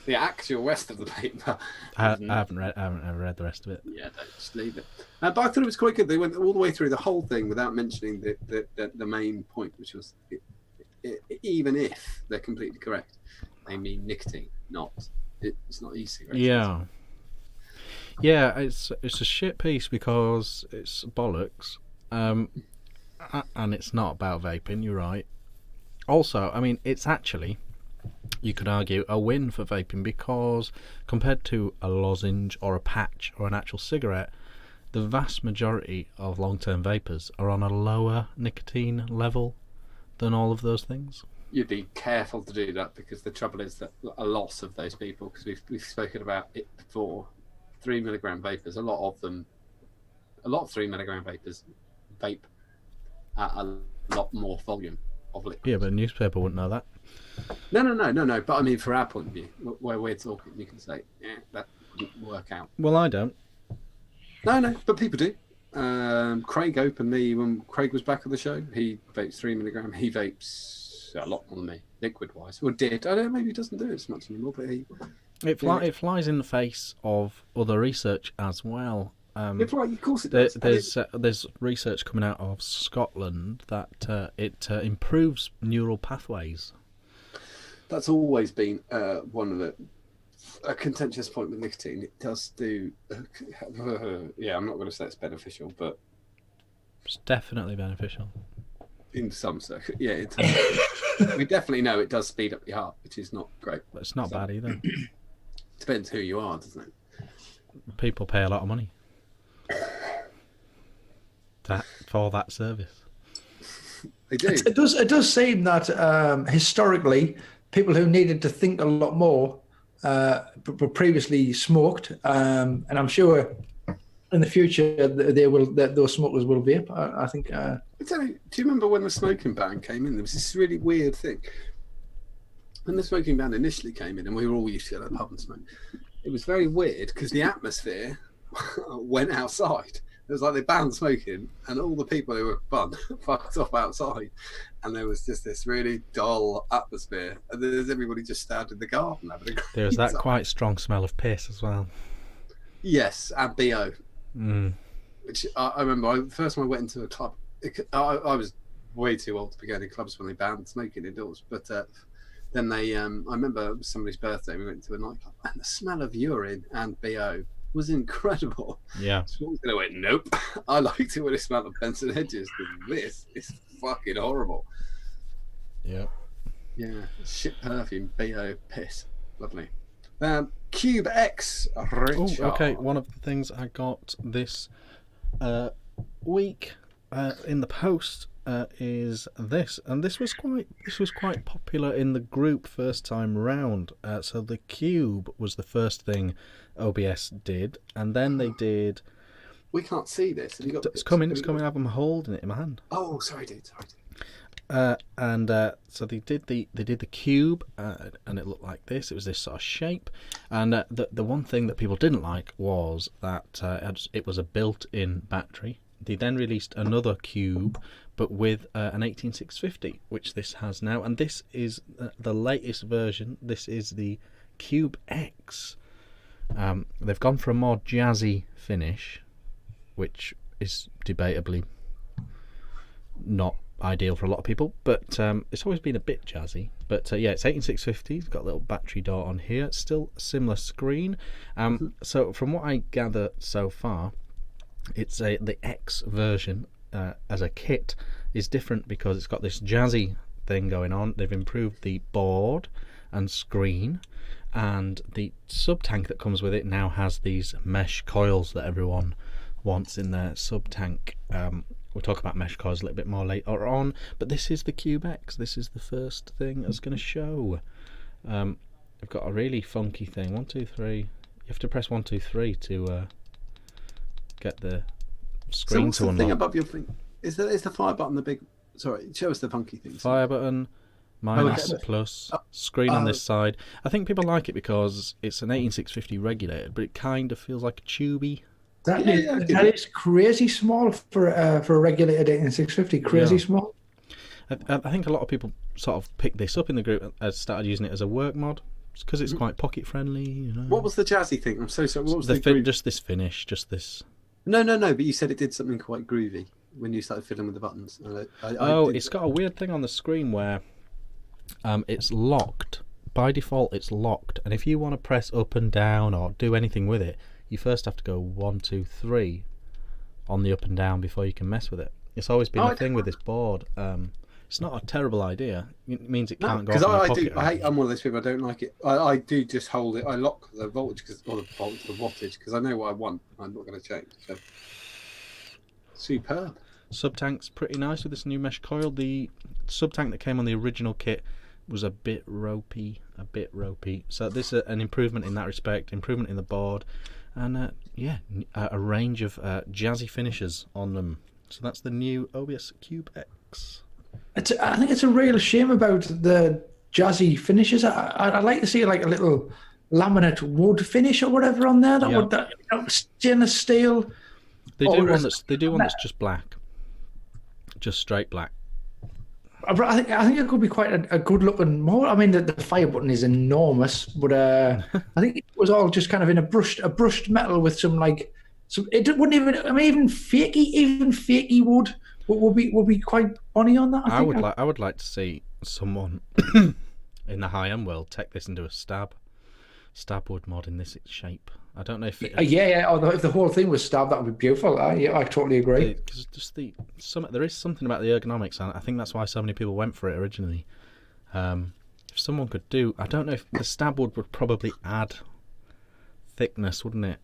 The actual rest of the paper. I haven't ever read the rest of it. Yeah, don't just leave it. But I thought it was quite good. They went all the way through the whole thing without mentioning the main point, which was even if they're completely correct, they mean nicotine, it's not e-cigarettes. Yeah. Yeah, it's a shit piece because it's bollocks. And it's not about vaping, you're right. Also, I mean, it's actually, you could argue, a win for vaping because compared to a lozenge or a patch or an actual cigarette, the vast majority of long-term vapors are on a lower nicotine level than all of those things. You'd be careful to do that because the trouble is that a lot of those people, because we've spoken about it before, 3 milligram vapors, a lot of 3 milligram vapors vape at a lot more volume of liquid. Yeah, but a newspaper wouldn't know that. No. But I mean, for our point of view, where we're talking, you can say, that wouldn't work out. Well, I don't. No, but people do. Craig opened me when Craig was back on the show. He vapes 3 milligram. He vapes a lot more than me, liquid-wise. Or did. I don't know, maybe he doesn't do it as much anymore, but he... It flies in the face of other research as well. Of course it does. There's research coming out of Scotland that it improves neural pathways. That's always been one of a contentious point with nicotine. It does do. Yeah, I'm not going to say it's beneficial, but it's definitely beneficial in some circles. Yeah, we definitely know it does speed up your heart, which is not great. But it's not bad either. Depends who you are, doesn't it? People pay a lot of money for that service. They do. It does seem that historically, people who needed to think a lot more were previously smoked, and I'm sure in the future those smokers will vape. I think. Do you remember when the smoking ban came in? There was this really weird thing. When the smoking ban initially came in, and we were all used to go to the pub and smoke, it was very weird because the atmosphere went outside. It was like they banned smoking, and all the people who were fun fucked off outside, and there was just this really dull atmosphere. And there's everybody just standing in the garden having a great There was that time. quite strong smell of piss as well. Yes, and BO. Which I remember. The first time I went into a club, I was way too old to be going in clubs when they banned smoking indoors. But then they, I remember it was somebody's birthday. We went to a nightclub, and the smell of urine and BO was incredible. Yeah. So I went, nope. I liked it when it smelled of Benson Hedges, because this is fucking horrible. Yeah. Yeah. Shit perfume, BO, piss. Lovely. Cube X, Richard. Oh, okay. One of the things I got this week in the post is this, and this was quite popular in the group first time round. So the Cube was the first thing OBS did, and then they did. We can't see this. Have you got It's coming. I'm holding it in my hand. Oh, sorry, dude. So they did the Cube, and it looked like this. It was this sort of shape, and the one thing that people didn't like was that it was a built-in battery. They then released another Cube, but with an 18650, which this has now, and this is the latest version. This is the Cube X. They've gone for a more jazzy finish, which is debatably not ideal for a lot of people, but it's always been a bit jazzy. But yeah, it's 18650. It's got a little battery door on here. It's still a similar screen. So from what I gather so far, it's the X version as a kit is different because it's got this jazzy thing going on. They've improved the board and screen, and the sub tank that comes with it now has these mesh coils that everyone wants in their sub tank. We'll talk about mesh coils a little bit more later on, but this is the Cube X. This is the first thing I was going to show. I've got a really funky thing. 1, 2, 3. You have to press 1, 2, 3 to get the screen so what's to the unlock. thing above your thing? Is the fire button the big? Sorry, show us the funky thing. Fire button, minus, okay. plus, screen on this side. I think people like it because it's an 18650 regulated, but it kind of feels like a tubey. That Yeah, is crazy small for a regulated 18650. Crazy small. I think a lot of people sort of picked this up in the group and started using it as a work mod because it's quite pocket friendly. You know. What was the jazzy thing? I'm so sorry. What was just this finish? Just this. No. But you said it did something quite groovy when you started fiddling with the buttons. It's got a weird thing on the screen where it's locked. By default, it's locked, and if you want to press up and down or do anything with it, you first have to go 1, 2, 3 on the up and down before you can mess with it. It's always been a thing with this board. It's not a terrible idea. It means it can't go off in your pocket. I'm one of those people. I don't like it. I do just hold it. I lock the voltage the wattage because I know what I want. I'm not going to change. So. Superb. Sub-tank's pretty nice with this new mesh coil. The sub-tank that came on the original kit was a bit ropey. So this is an improvement in that respect, improvement in the board, and a range of jazzy finishes on them. So that's the new OBS Cube X. I think it's a real shame about the jazzy finishes. I'd like to see like a little laminate wood finish or whatever on there. Stainless steel. They do one that's just black, just straight black. I think it could be quite a good looking mod. I mean, the fire button is enormous, but I think it was all just kind of in a brushed metal with some like some. It wouldn't even. I mean, even fakey wood would be quite funny on that. I would like to see someone in the high-end world take this into a stab wood mod in this shape. I don't know if it... Although if the whole thing was stabbed, that would be beautiful. Yeah, I totally agree. Because just there is something about the ergonomics, and I think that's why so many people went for it originally. If someone could do, I don't know if the stab wood would probably add thickness, wouldn't it?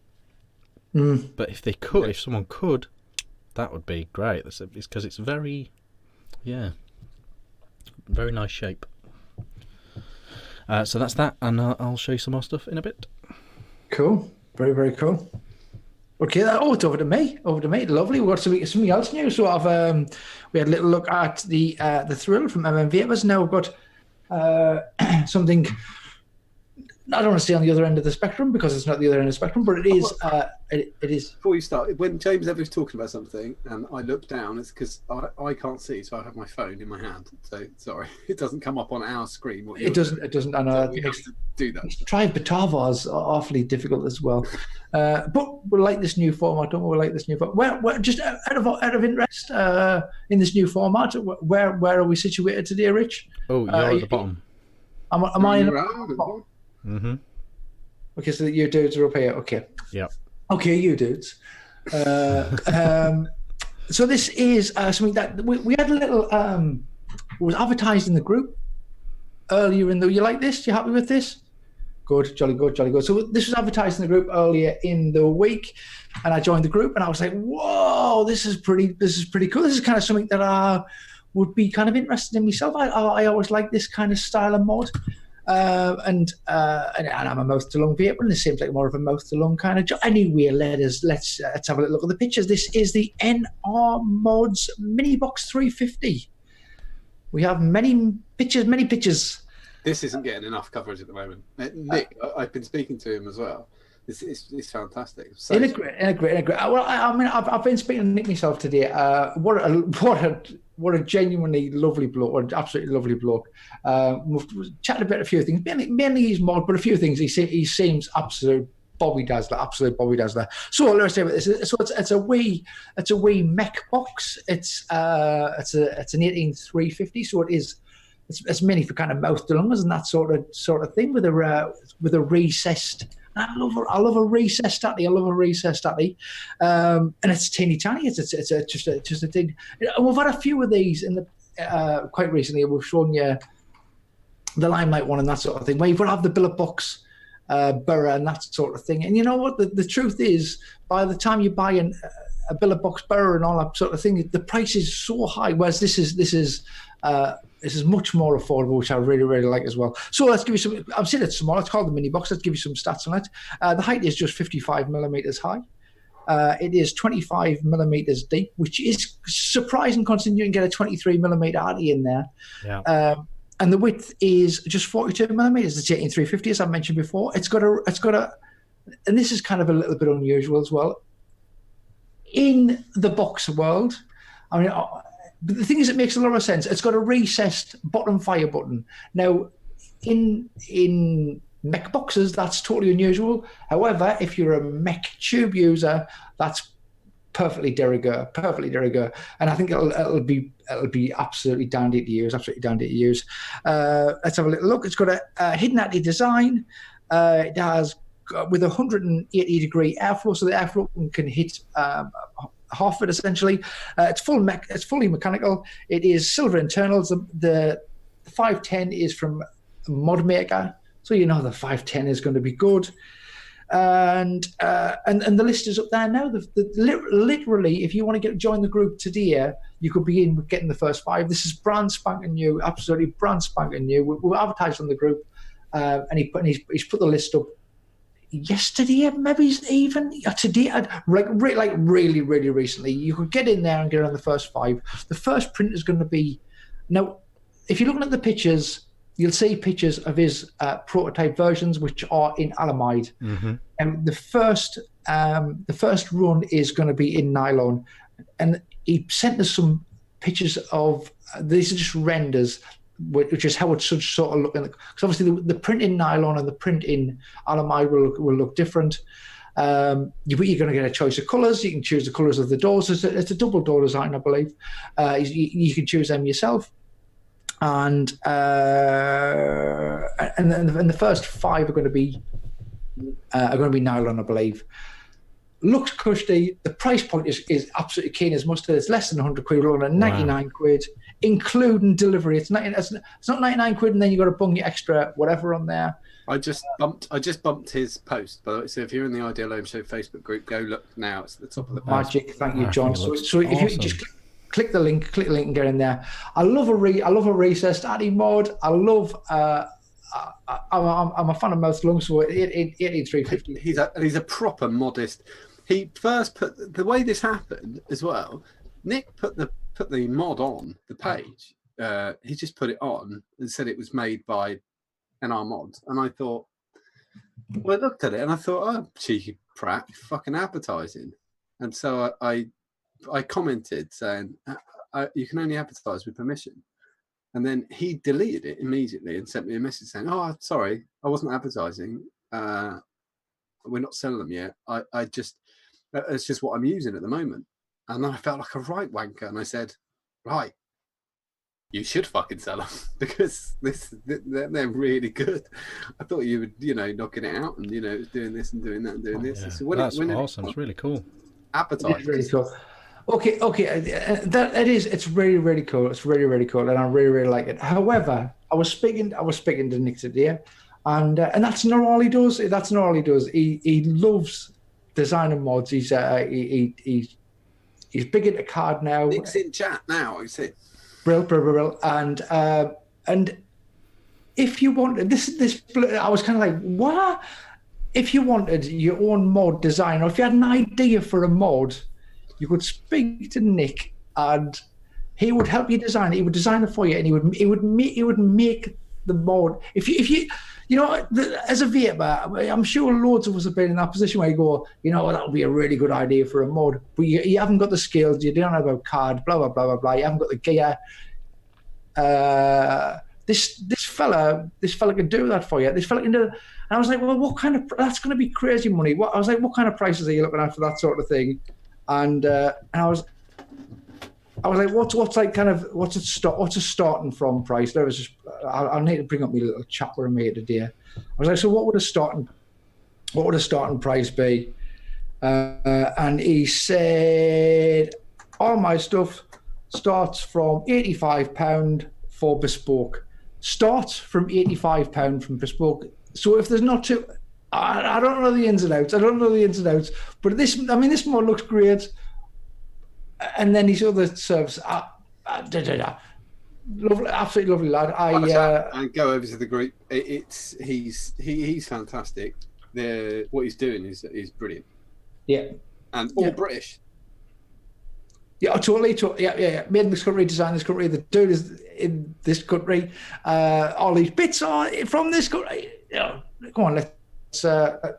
But if someone could, that would be great. It's because it's very nice shape. So that's that, and I'll show you some more stuff in a bit. Cool. Very, very cool. Okay, it's over to me. Lovely. We've got something else new. So we had a little look at the Thrill from MMVapors. Now we've got something. I don't want to say on the other end of the spectrum because it's not the other end of the spectrum, but it is. It is. Before you start, when James ever is talking about something and I look down, it's because I can't see, so I have my phone in my hand. So sorry, it doesn't come up on our screen. It doesn't. I know. So we have to do that. Try Batavas are awfully difficult as well, but we like this new format. Don't we like this new format? Where just out of interest in this new format, where are we situated today, Rich? Oh, you're at the bottom. Am I in the bottom? Mm-hmm. Okay, so you dudes are up here. Okay. Yeah. Okay, you dudes. So this is something that we had a little. Was advertised in the group earlier in the. You like this? You happy with this? Good, jolly good, jolly good. So this was advertised in the group earlier in the week, and I joined the group, and I was like, "Whoa, this is pretty cool. This is kind of something that I would be kind of interested in myself. I always like this kind of style of mod." And I'm a mouth to lung vaper, and this seems like more of a mouth to lung kind of job. Anyway, let's have a little look at the pictures. This is the NR Mods Mini Box 350. We have many pictures. This isn't getting enough coverage at the moment. Nick, I've been speaking to him as well. It's fantastic. So in a great. Well, I mean, I've been speaking to Nick myself today. What a genuinely lovely bloke, or an absolutely lovely bloke. We've chatted about a few things, mainly his mod, but a few things. He seems absolute Bobby Dazzler. So let's say about this. So it's a wee mech box. It's an 18350. So it's mainly for kind of mouth to lungs and that sort of thing with a recessed. I love a recessed statty. And it's teeny tiny. It's just a thing. And we've had a few of these in the quite recently. We've shown you the Limelight one and that sort of thing, where you've got to have the billet box burr and that sort of thing. And you know what? The truth is, by the time you buy a billet box burr and all that sort of thing, the price is so high. Whereas this is much more affordable, which I really, really like as well. So let's give you some. I'm saying it's small. It's called the mini box. Let's give you some stats on it. The height is just 55 millimeters high. It is 25 millimeters deep, which is surprising considering you can get a 23 millimeter RDA in there. Yeah. And the width is just 42 millimeters. It's 18350, as I mentioned before. It's got a, and this is kind of a little bit unusual as well. In the box world, I mean. But the thing is, it makes a lot of sense. It's got a recessed bottom fire button. Now, in mech boxes, that's totally unusual. However, if you're a mech tube user, that's perfectly de rigueur. And I think it'll be absolutely dandy to use. Let's have a little look. It's got a hidden atty design. It has with 180 degree airflow, so the airflow can hit. Half it essentially. It's fully mechanical. It is silver internals. The 510 is from Modmaker, so you know the 510 is going to be good. And the list is up there now. Literally, if you want to join the group today, you could begin with getting the first 5. This is brand spanking new, absolutely brand spanking new. We're advertised on the group, and he's put the list up. yesterday, maybe even today, like really recently. You could get in there and get on the first 5. The first print is going to be now. If you're looking at the pictures, you'll see pictures of his prototype versions, which are in alamide. And the first run is going to be in nylon, and he sent us some pictures of these are just renders, which is how it should sort of look. Because obviously the print in nylon and the print in alamide will look different. You're going to get a choice of colours. You can choose the colours of the doors. It's a double door design, I believe. You can choose them yourself. And the first 5 are going to be nylon, I believe. Looks cushy. The price point is absolutely keen as mustard. It's less than 100 quid, we're on 99 quid, including delivery. It's not 99 quid, and then you got to bung your extra whatever on there. I just bumped his post, by the way. So if you're in the Ideal Home Show Facebook group, go look now. It's at the top of the page. Magic, thank you, John. So if you just click the link and get in there. I love a recessed Addy mod. I love. I'm a fan of Mouth Lungs, so 18350. He's a proper modest. He first put the way this happened as well. Nick put the mod on the page. He just put it on and said it was made by NR Mods, and I thought, well, I looked at it and I thought, oh, cheeky prat, fucking advertising. And so I commented saying, you can only advertise with permission. And then he deleted it immediately and sent me a message saying, oh, sorry, I wasn't advertising. We're not selling them yet. It's just what I'm using at the moment. And then I felt like a right wanker. And I said, right, you should fucking sell them because they're really good. I thought you would, knocking it out and, doing this and doing that and doing this. Yeah. So That's awesome. It's really cool. It's really cool. Okay. It's really cool. It's really cool, and I really like it. However, I was speaking to Nick today, and that's not all he does. That's not all he does. He loves designing mods. He's big into card now. Nick's in chat now. I see. Brill. And if you wanted this, I was kind of like, what? If you wanted your own mod design, or if you had an idea for a mod, you could speak to Nick, and he would help you design it. He would design it for you, and he would make the mod. If you as a vapor, I'm sure loads of us have been in that position where you go, that would be a really good idea for a mod, but you haven't got the skills. You don't know about card, blah blah blah blah blah. You haven't got the gear. This fella can do that for you. This fella can do it. And I was like, well, what kind of? That's going to be crazy money. I was like, what kind of prices are you looking at for that sort of thing? And I was like, what's a starting from price? There was just, I'll need to bring up my little chat with me today. I was like, so what would a starting price be? And he said, all my stuff starts from £85 for bespoke. Starts from £85 from bespoke. So if there's not too, I don't know the ins and outs. But this mod looks great. And then these other services, lovely, absolutely lovely lad. And go over to the group. He's fantastic. What he's doing is brilliant. Yeah, and all British. Yeah, totally. Yeah. Made in this country, designed in this country. The dude is in this country. All these bits are from this country. Come on, let's have a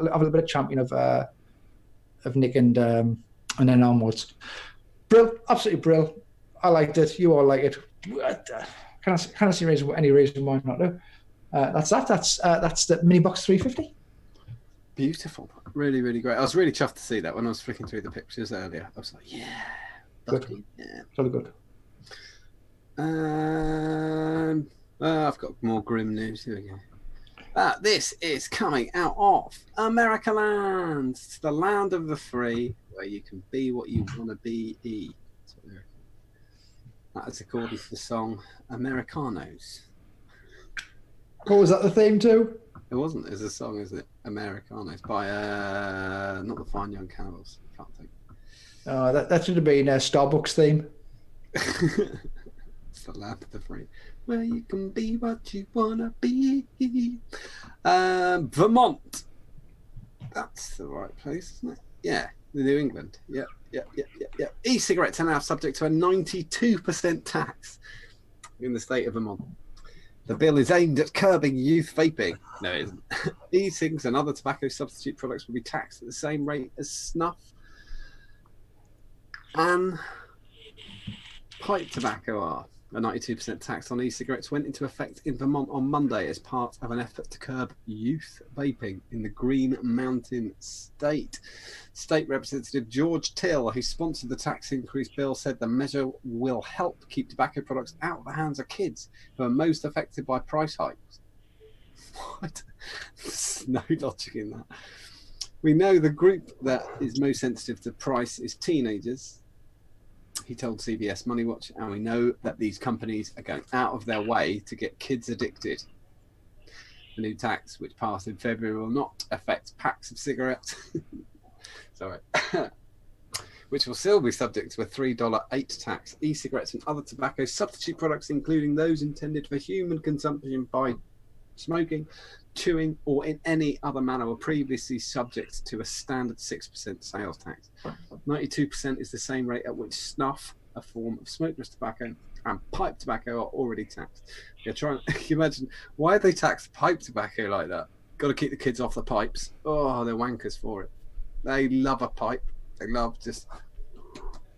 little bit of champion of Nick and then onwards. Brill, absolutely brill. I liked it. You all like it. Can't see any reason why not. No. That's the Mini Box 350. Beautiful, really, really great. I was really chuffed to see that when I was flicking through the pictures earlier. I was like, yeah, good, yeah, really good. I've got more grim news. Here we go. This is coming out of America Land, the land of the free, where you can be what you want to be. That is according to the song Americanos. What was that the theme too? It wasn't. It's a song, isn't it? Americanos by not the Fine Young Cannibals. I can't think. That should have been a Starbucks theme. It's the land of the free, where you can be what you wanna be. Vermont That's the right place, isn't it? Yeah, New England. Yeah. E-cigarettes are now subject to a 92% tax in the state of Vermont. The bill is aimed at curbing youth vaping. No, it isn't. E-cigs and other tobacco substitute products will be taxed at the same rate as snuff and pipe tobacco are. A 92% tax on e-cigarettes went into effect in Vermont on Monday as part of an effort to curb youth vaping in the Green Mountain State. State Representative George Till, who sponsored the tax increase bill, said the measure will help keep tobacco products out of the hands of kids who are most affected by price hikes. What? There's no logic in that. We know the group that is most sensitive to price is teenagers, he told CBS Money Watch, and we know that these companies are going out of their way to get kids addicted. The new tax, which passed in February, will not affect packs of cigarettes, which will still be subject to a $3.08 tax. E-cigarettes and other tobacco substitute products, including those intended for human consumption by smoking, chewing, or in any other manner, were previously subject to a standard 6% sales tax. 92% is the same rate at which snuff, a form of smokeless tobacco, and pipe tobacco are already taxed. You're trying to imagine why they tax pipe tobacco like that. Got to keep the kids off the pipes. Oh, they're wankers for it. They love a pipe. They love just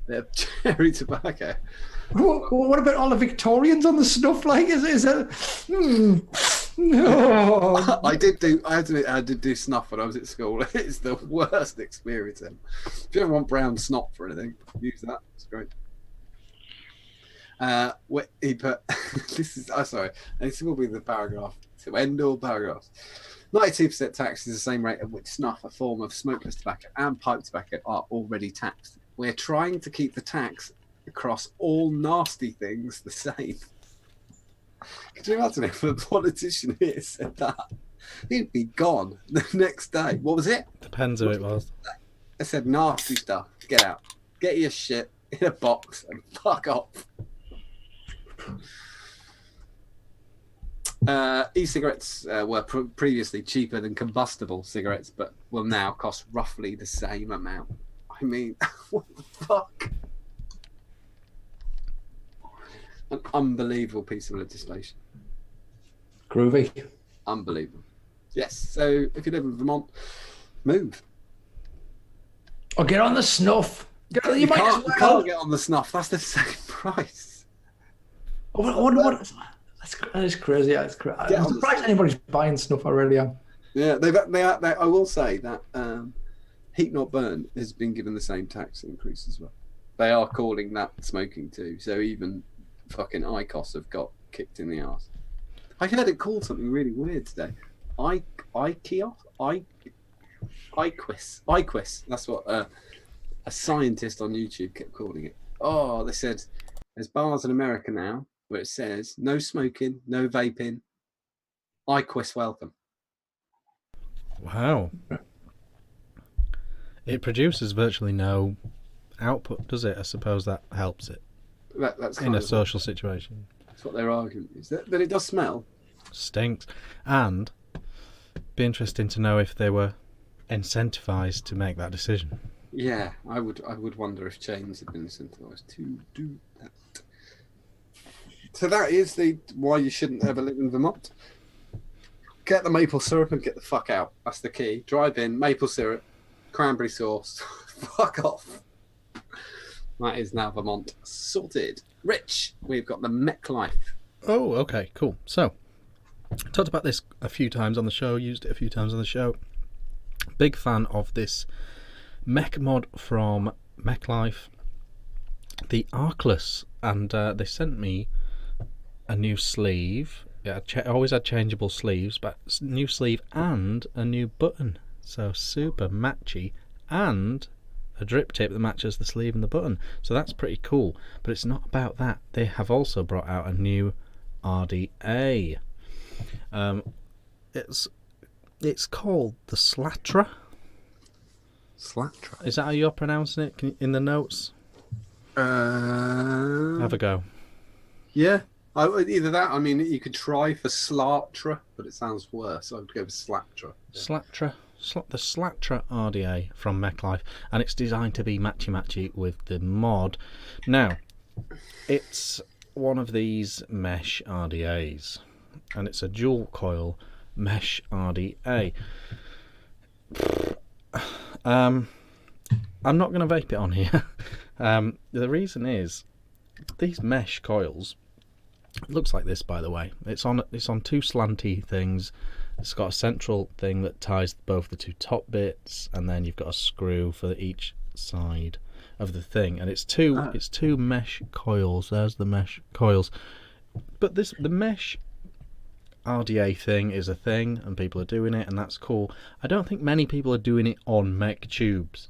their cherry tobacco. What about all the Victorians on the snuff? Like, is it? No. I did do snuff when I was at school. It's the worst experience ever. If you ever want brown snot for anything, use that. It's great. He put this will be the paragraph to end all paragraphs. 92% tax is the same rate at which snuff, a form of smokeless tobacco, and pipe tobacco are already taxed. We're trying to keep the tax across all nasty things the same. Could you imagine if a politician here said that? He'd be gone the next day. What was it? Depends who it was. I said nasty stuff. Get out. Get your shit in a box and fuck off. E-cigarettes were previously cheaper than combustible cigarettes, but will now cost roughly the same amount. I mean, what the fuck? An unbelievable piece of legislation. Groovy. Unbelievable. Yes. So if you live in Vermont, move. Or get on the snuff. You can't get on the snuff. That's the same price. That is crazy. That's crazy. I'm surprised anybody's buying snuff. I really am. Yeah, they I will say that heat not burn has been given the same tax increase as well. They are calling that smoking too. So even fucking ICOS have got kicked in the arse. I heard it called something really weird today. IQUIS. That's what a scientist on YouTube kept calling it. Oh, they said there's bars in America now where it says no smoking, no vaping. IQUIS welcome. Wow. It produces virtually no output, does it? I suppose that helps it. That's in a social situation. That's what their argument is. That it does smell. Stinks. And be interesting to know if they were incentivized to make that decision. Yeah, I would wonder if chains had been incentivized to do that. So that is why you shouldn't ever live in Vermont. Get the maple syrup and get the fuck out. That's the key. Drive in, maple syrup, cranberry sauce. Fuck off. That is now Vermont sorted. Rich, we've got the Mech Life. Oh, okay, cool. So, talked about this a few times on the show, used it a few times on the show. Big fan of this mech mod from Mech Life, the Arcless, and they sent me a new sleeve. Yeah, always had changeable sleeves, but new sleeve and a new button. So super matchy, and a drip tip that matches the sleeve and the button. So that's pretty cool. But it's not about that. They have also brought out a new RDA. It's called the Slatra. Slatra. Is that how you're pronouncing it? In the notes? Have a go. Yeah. Either that. I mean, you could try for Slatra, but it sounds worse. I would go with Slatra. Slatra. the Slatra RDA from Mech Life, and it's designed to be matchy-matchy with the mod. Now, it's one of these mesh RDAs, and it's a dual coil mesh RDA. I'm not going to vape it on here. The reason is these mesh coils, it looks like this, by the way. It's on two slanty things. It's got a central thing that ties both the two top bits, and then you've got a screw for each side of the thing, and it's two mesh coils. There's the mesh coils. But the mesh RDA thing is a thing, and people are doing it, and that's cool. I don't think many people are doing it on mech tubes,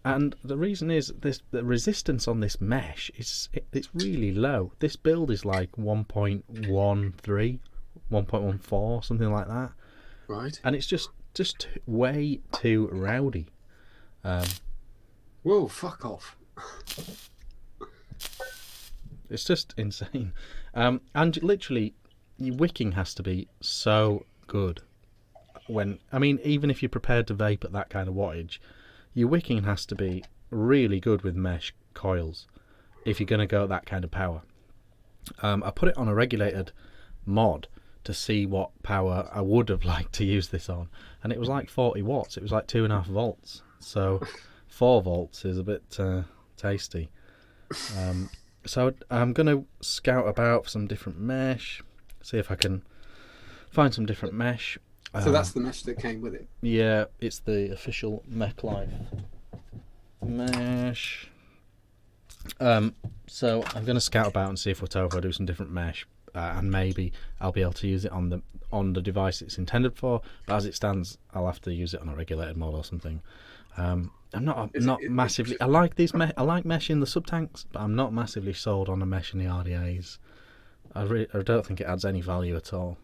and the reason is the resistance on this mesh it's really low. This build is like 1.13, 1.14, something like that. Right. And it's just way too rowdy. Whoa, fuck off. It's just insane. And literally, your wicking has to be so good. Even if you're prepared to vape at that kind of wattage, your wicking has to be really good with mesh coils if you're going to go at that kind of power. I put it on a regulated mod to see what power I would have liked to use this on, and it was like 40 watts. It was like 2.5 volts. So 4 volts is a bit tasty. So I'm going to scout about for some different mesh, see if I can find some different mesh. So that's the mesh that came with it? Yeah, it's the official Mech Life mesh. So I'm going to scout about and see if Watovo do some different mesh, and maybe I'll be able to use it on the device it's intended for. But as it stands, I'll have to use it on a regulated mod or something. I'm not massively. I like these. I like mesh in the subtanks, but I'm not massively sold on a mesh in the RDAs. I don't think it adds any value at all.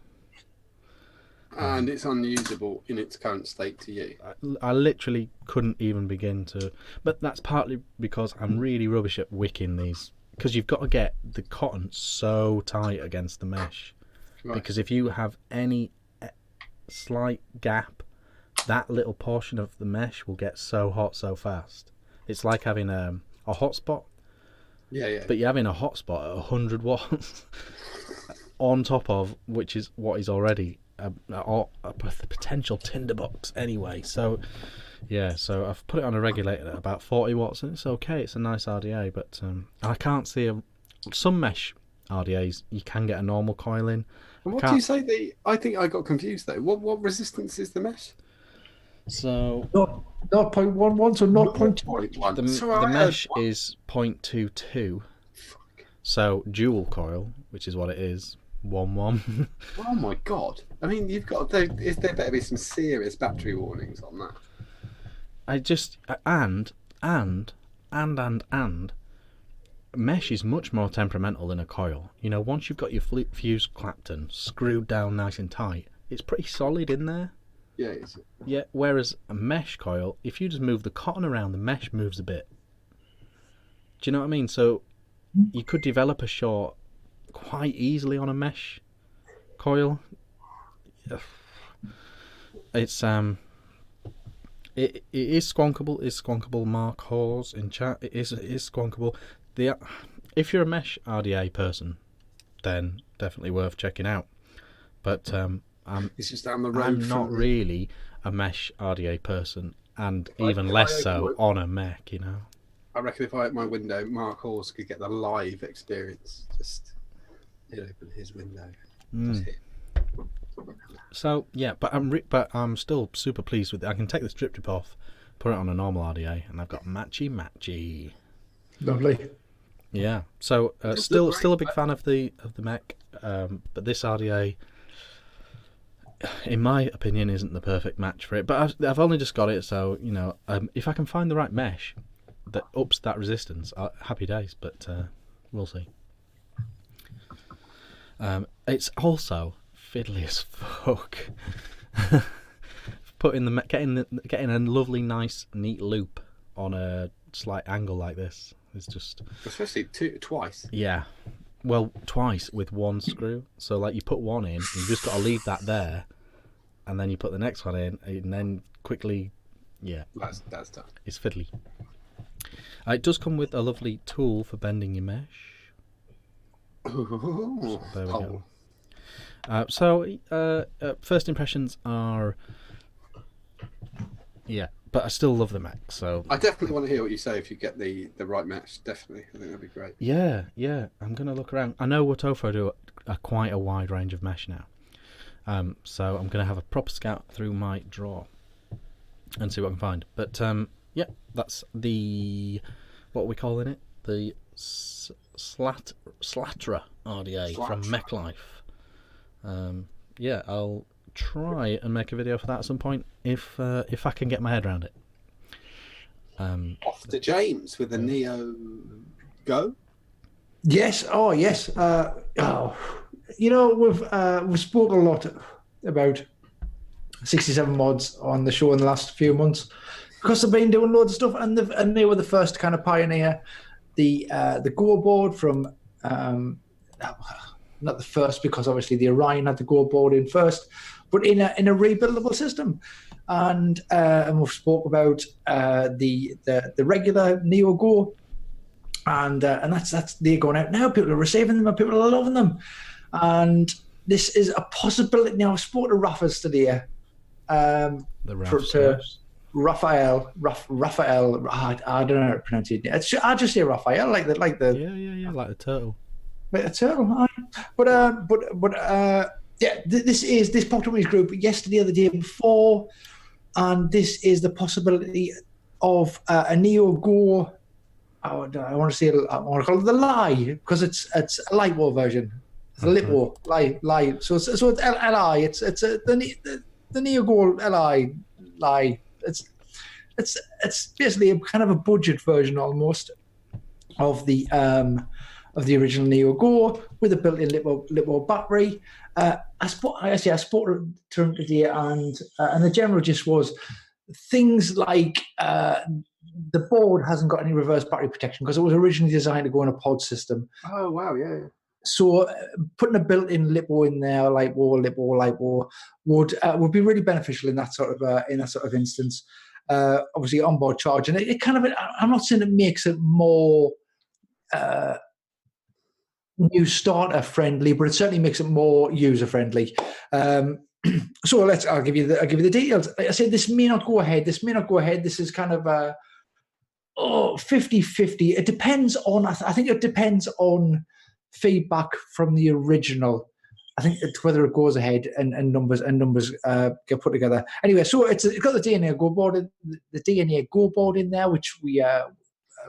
And it's unusable in its current state to you. I literally couldn't even begin to. But that's partly because I'm really rubbish at wicking these. Because you've got to get the cotton so tight against the mesh. Right. Because if you have any slight gap, that little portion of the mesh will get so hot so fast. It's like having a hotspot. Yeah. But you're having a hotspot at 100 watts on top of, which is what is already a potential tinderbox anyway. So yeah, so I've put it on a regulator at about 40 watts, and it's okay. It's a nice RDA, but I can't see some mesh RDAs you can get a normal coil in. And what do you say? I think I got confused though. What resistance is the mesh? So 0.11 to 0.1. The mesh is 0.22. So dual coil, which is what it is, 1.1. Oh my god! I mean, you've got there better be some serious battery warnings on that. Mesh is much more temperamental than a coil. You know, once you've got your fuse clapped and screwed down nice and tight, it's pretty solid in there. Yeah, is it? Yeah, whereas a mesh coil, if you just move the cotton around, the mesh moves a bit. Do you know what I mean? So you could develop a short quite easily on a mesh coil. It's it is squonkable. It's squonkable. Mark Hawes in chat. It is squonkable. If you're a mesh RDA person, then definitely worth checking out. But it's just down the road. I'm not really a mesh RDA person, and even less so on a mech. You know. I reckon if I open my window, Mark Hawes could get the live experience. Just he'd open his window. Just hit. So yeah, but I'm still super pleased with it. I can take the strip tip off, put it on a normal RDA, and I've got matchy. Lovely. Yeah. So still a big fan of the mech, but this RDA, in my opinion, isn't the perfect match for it. But I've only just got it, so you know, if I can find the right mesh that ups that resistance, happy days. But we'll see. It's also fiddly as fuck. Getting a lovely, nice, neat loop on a slight angle like this is just, especially twice. Yeah, well, twice with one screw. So like you put one in, you've just got to leave that there, and then you put the next one in, and then quickly, That's done. it's fiddly. It does come with a lovely tool for bending your mesh. Ooh, There we go. First impressions are, but I still love the Mech. So I definitely want to hear what you say if you get the right match. Definitely, I think that'd be great. yeah, I'm gonna look around. I know Watofo do quite a wide range of mesh now, so I'm gonna have a proper scout through my drawer and see what I can find. But that's the, what are we calling it? The Slatra RDA from Mech Life. I'll try and make a video for that at some point if I can get my head around it. Off to James with a Neo Go. Yes. Oh, yes. You know, we've spoken a lot about 67 mods on the show in the last few months because they've been doing loads of stuff, and they were the first to kind of pioneer the Gore board from. Not the first, because obviously the Orion had the Gore board in first, but in a rebuildable system, and we've spoke about the regular Neo Gore, and that's they're going out now. People are receiving them, and people are loving them, and this is a possibility. Now I've spoken to Raffas today, Raphael. I don't know how to pronounce it. I just say Raphael, like the like the turtle. Like a turtle, this popped up in his group yesterday or the day before, and this is the possibility of a Neo Gore. I want to call it the Lie, because it's a light war version. It's a Litwo Lie. So it's Li. It's the Neo Gore Li. It's basically a kind of a budget version almost of the original Neo Gore with a built-in Litwo battery. I spoke to him today, and the general gist was things like the board hasn't got any reverse battery protection because it was originally designed to go in a pod system. Oh wow, yeah. So putting a built-in Litwo in there, Litwo, would be really beneficial in that sort of instance. Obviously, onboard charge, and it kind of, I'm not saying it makes it more new starter friendly, but it certainly makes it more user friendly. So I'll give you the details. Like I said, this may not go ahead. This is kind of 50-50. It depends on. I think it depends on feedback from the original. I think it's whether it goes ahead and numbers get put together. Anyway, so it's got the DNA Go board in there, which we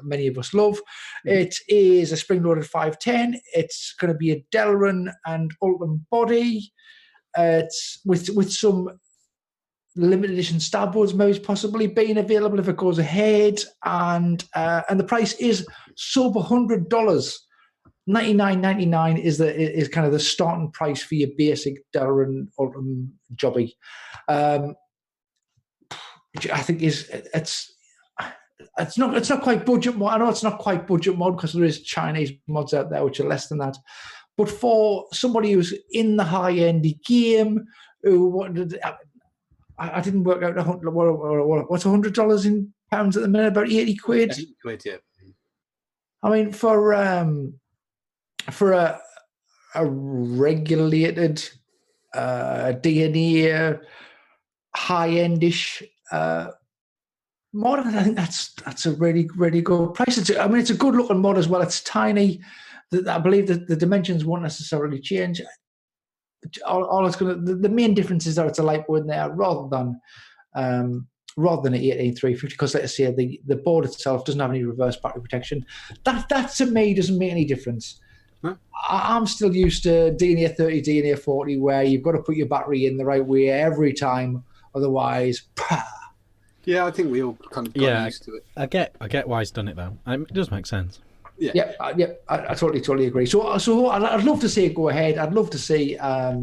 many of us love. It is a spring-loaded 510. It's going to be a Delrin and Ultim body. It's with some limited edition stab boards maybe possibly being available if it goes ahead, and the price is sub $100. $99.99 is kind of the starting price for your basic Delrin Ultim jobby. Which I think it's not quite budget mod. I know it's not quite budget mod because there is Chinese mods out there which are less than that. But for somebody who's in the high-end game, who wanted, I didn't work out what's $100 in pounds at the minute, about 80 quid. 80 quid, yeah. I mean, for a regulated DNA high-endish mod, I think that's a really, really good price. It's a good-looking mod as well. It's tiny. I believe that the dimensions won't necessarily change. All it's going to, the main difference is that it's a lipo in there rather than an 18350, because, like I say, the board itself doesn't have any reverse battery protection. That to me doesn't make any difference. Huh? I'm still used to DNA 30, DNA 40, where you've got to put your battery in the right way every time, otherwise. Yeah, I think we all kind of got used to it. I get why he's done it though. It does make sense. Yeah, I totally agree. So I'd love to see it go ahead. I'd love to see a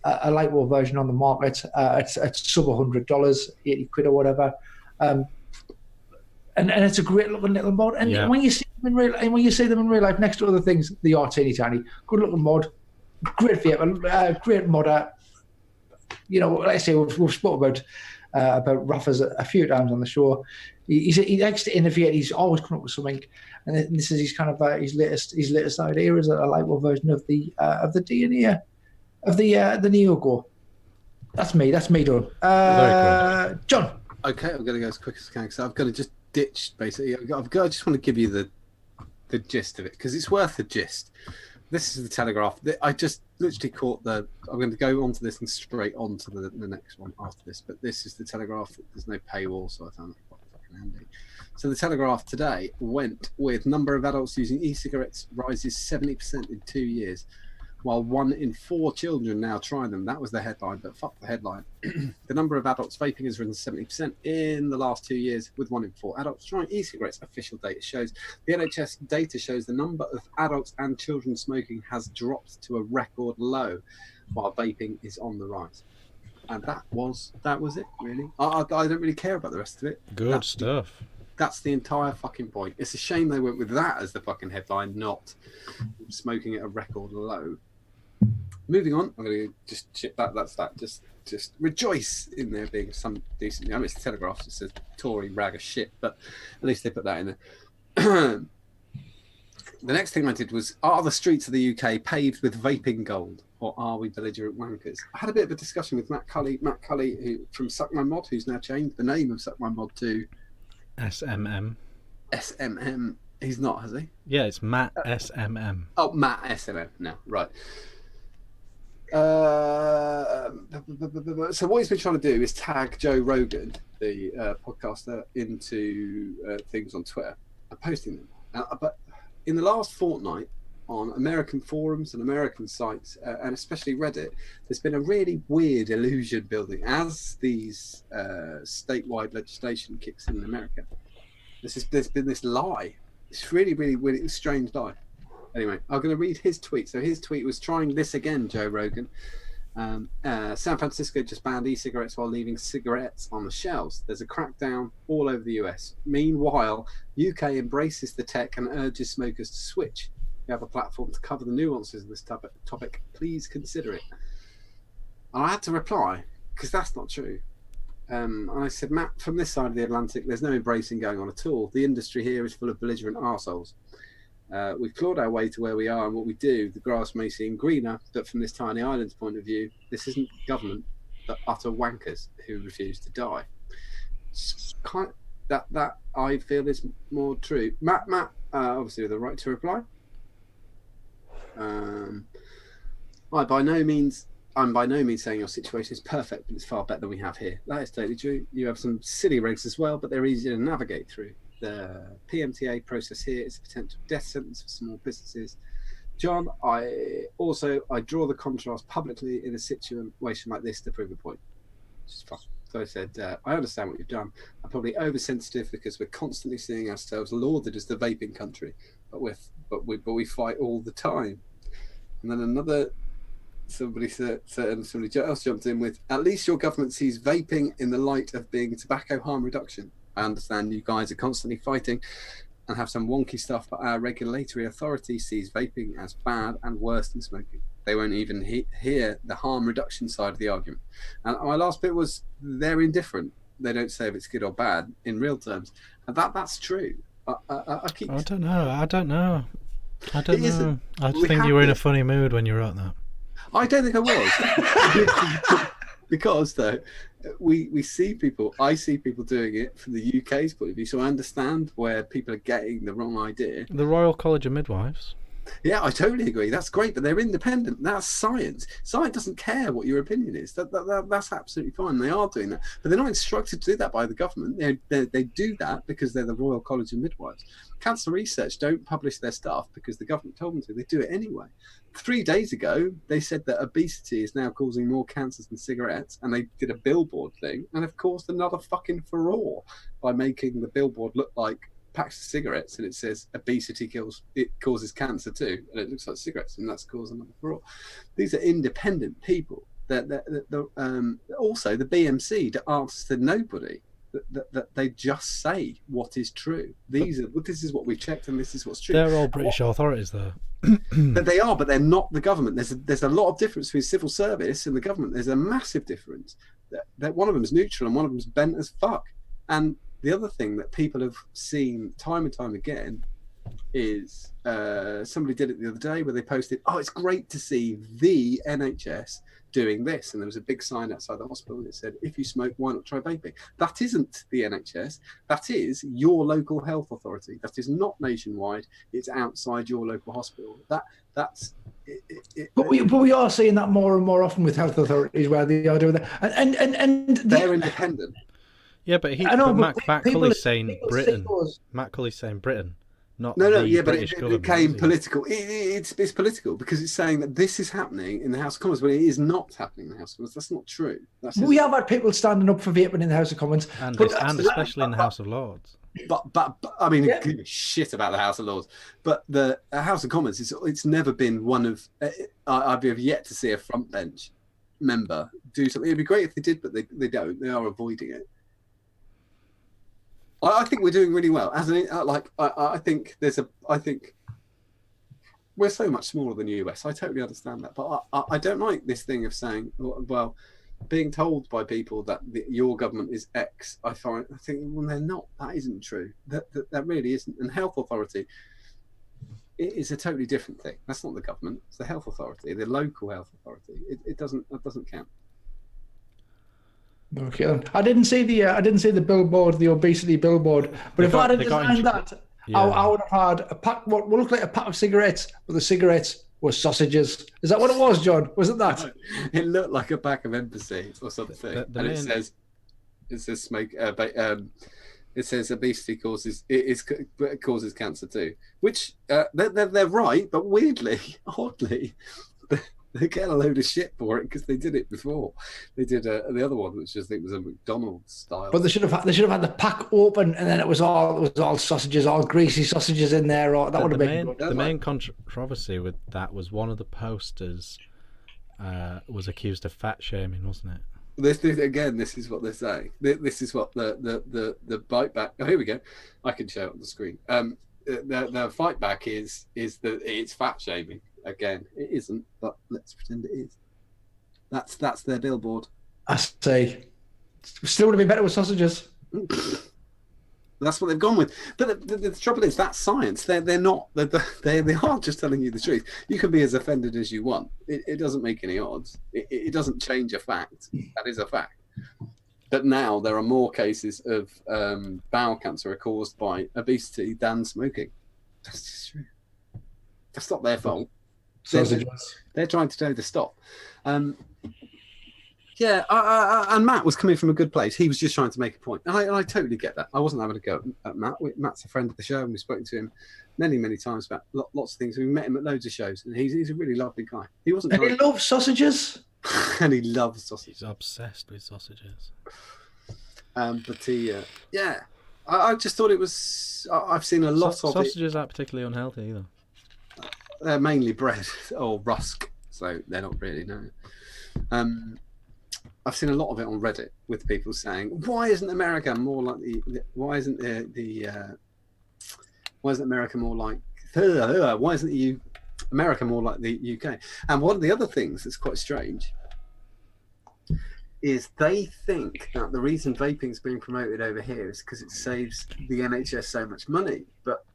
lightweight version on the market. It's sub $100, 80 quid or whatever, and it's a great looking little mod. And when you see them in real life, next to other things, they are teeny tiny. Good looking mod, great vape, great modder. you know, like I say, we've spoken about Raffers a few times on the show. He likes to innovate. He's always coming up with something, and this is his kind of his latest idea is a lightweight version of the DNA of the Neo Go. That's me done. Very John. Okay, I'm going to go as quick as I can because I've got to just ditch, basically. I just want to give you the gist of it because it's worth the gist. This is the Telegraph. I just literally caught I'm going to go onto this and straight on to the next one after this. But this is the Telegraph. There's no paywall, so I found it quite fucking handy. So the Telegraph today went with number of adults using e-cigarettes rises 70% in 2 years, while 1 in 4 children now try them. That was the headline, but fuck the headline. The number of adults vaping has risen 70% in the last 2 years, with 1 in 4 adults trying e-cigarettes. Official data shows. The NHS data shows the number of adults and children smoking has dropped to a record low, while vaping is on the rise. And that was it, really. I don't really care about the rest of it. Good stuff. That's the entire fucking point. It's a shame they went with that as the fucking headline, not smoking at a record low. Moving on, I'm going to just chip that. That's that. Just rejoice in there being some decent. I mean, it's the Telegraph. It's a Tory rag of shit, but at least they put that in there. The next thing I did was: are the streets of the UK paved with vaping gold, or are we belligerent wankers? I had a bit of a discussion with Matt Cully, who from Suck My Mod, who's now changed the name of Suck My Mod to SMM. SMM. He's not, has he? Yeah, it's Matt SMM. Oh, Matt SMM. No, right. So what he's been trying to do is tag Joe Rogan, the podcaster, into things on Twitter and posting them. But in the last fortnight, on American forums and American sites, and especially Reddit, there's been a really weird illusion building as these statewide legislation kicks in America. There's been this lie. It's really, really, really strange lie. Anyway, I'm going to read his tweet. So his tweet was, trying this again, Joe Rogan. San Francisco just banned e-cigarettes while leaving cigarettes on the shelves. There's a crackdown all over the US. Meanwhile, UK embraces the tech and urges smokers to switch. We have a platform to cover the nuances of this topic. Please consider it. And I had to reply, because that's not true. And I said, Matt, from this side of the Atlantic, there's no embracing going on at all. The industry here is full of belligerent arseholes. We've clawed our way to where we are, and what we do, the grass may seem greener, but from this tiny island's point of view, this isn't government, but utter wankers who refuse to die. That I feel is more true. Matt, obviously with the right to reply. I'm by no means saying your situation is perfect, but it's far better than we have here. That is totally true. You have some silly regs as well, but they're easier to navigate through. The PMTA process here is a potential death sentence for small businesses. John, I draw the contrast publicly in a situation like this to prove a point. Just fun. So I said, I understand what you've done. I'm probably oversensitive because we're constantly seeing ourselves lauded as the vaping country, but we fight all the time. And then somebody else jumped in with, at least your government sees vaping in the light of being tobacco harm reduction. I understand you guys are constantly fighting and have some wonky stuff, but our regulatory authority sees vaping as bad and worse than smoking. They won't even hear the harm reduction side of the argument. And my last bit was, they're indifferent. They don't say if it's good or bad in real terms. And that's true. I don't know. I think you were in a funny mood when you wrote that. I don't think I was. Because though I see people doing it from the UK's point of view, so I understand where people are getting the wrong idea. The Royal College of Midwives. Yeah, I totally agree. That's great, but they're independent. That's science. Science doesn't care what your opinion is. That's absolutely fine. They are doing that, but they're not instructed to do that by the government. They do that because they're the Royal College of Midwives. Cancer Research don't publish their stuff because the government told them to. They do it anyway. 3 days ago, they said that obesity is now causing more cancers than cigarettes, and they did a billboard thing, and have caused another fucking furore by making the billboard look like packs of cigarettes, and it says obesity causes cancer too, and it looks like cigarettes, and that's caused another furore. These are independent people. Also, the BMC answers to nobody. that they just say what is true. This is what we checked, and this is what's true. They're all British authorities, though. But they are, but they're not the government. There's a lot of difference between civil service and the government. There's a massive difference. That one of them is neutral and one of them is bent as fuck. And the other thing that people have seen time and time again is somebody did it the other day where they posted, "Oh, it's great to see the NHS doing this," and there was a big sign outside the hospital that said, "If you smoke, why not try vaping?" That isn't the NHS. That is your local health authority. That is not nationwide. It's outside your local hospital. That's. But we are seeing that more and more often with health authorities where they are doing that, and they're independent. Yeah, but Matt Cully's saying Britain. Matt Cully's saying Britain. Not no, the yeah, British but it government, became political. It's political because it's saying that this is happening in the House of Commons, but it is not happening in the House of Commons. That's not true. We have had people standing up for vaping in the House of Commons, and especially in the House of Lords. But I mean, give a shit about the House of Lords. But the House of Commons, it's never been one of. I've yet to see a front bench member do something. It'd be great if they did, but they don't. They are avoiding it. I think we're doing really well. I think we're so much smaller than the US. I totally understand that, but I don't like this thing of saying, well, being told by people that your government is X. I think, well, they're not. That isn't true. That really isn't. And health authority, it is a totally different thing. That's not the government. It's the health authority, the local health authority. It doesn't count. Okay, I didn't see the billboard, the obesity billboard. But if I had designed that, I would have had a pack, what looked like a pack of cigarettes, but the cigarettes were sausages. Is that what it was, John? Was it that? It looked like a pack of Embassy or something, it says smoke. It says obesity causes cancer too, which they're right, but weirdly, oddly. They get a load of shit for it because they did it before. They did the other one, which I think was a McDonald's style. But they should have had the pack open, and then it was all sausages, all greasy sausages in there. Or that would have been good. The main controversy with that was one of the posters was accused of fat shaming, wasn't it? This is what they're saying. This is what the bite back. Oh, here we go. I can show it on the screen. The fight back is that it's fat shaming. Again, it isn't, but let's pretend it is. That's their billboard. I say, still would have been better with sausages. That's what they've gone with. But the trouble is, that's science. They're not. They are just telling you the truth. You can be as offended as you want. It doesn't make any odds. It doesn't change a fact. That is a fact. But now there are more cases of bowel cancer caused by obesity than smoking. That's just true. That's not their fault. They're trying to tell you to stop. And Matt was coming from a good place. He was just trying to make a point. And I totally get that. I wasn't having a go at Matt. Matt's a friend of the show, and we've spoken to him many, many times about lots of things. We met him at loads of shows, and he's a really lovely guy. He wasn't. And he loves sausages. And he loves sausages. He's obsessed with sausages. But I just thought it was. I've seen a lot of sausages aren't particularly unhealthy either. They're mainly bread or rusk, so they're not really I've seen a lot of it on Reddit with people saying, "Why isn't America more like why isn't America more like America more like the UK?" And one of the other things that's quite strange is they think that the reason vaping is being promoted over here is because it saves the NHS so much money. But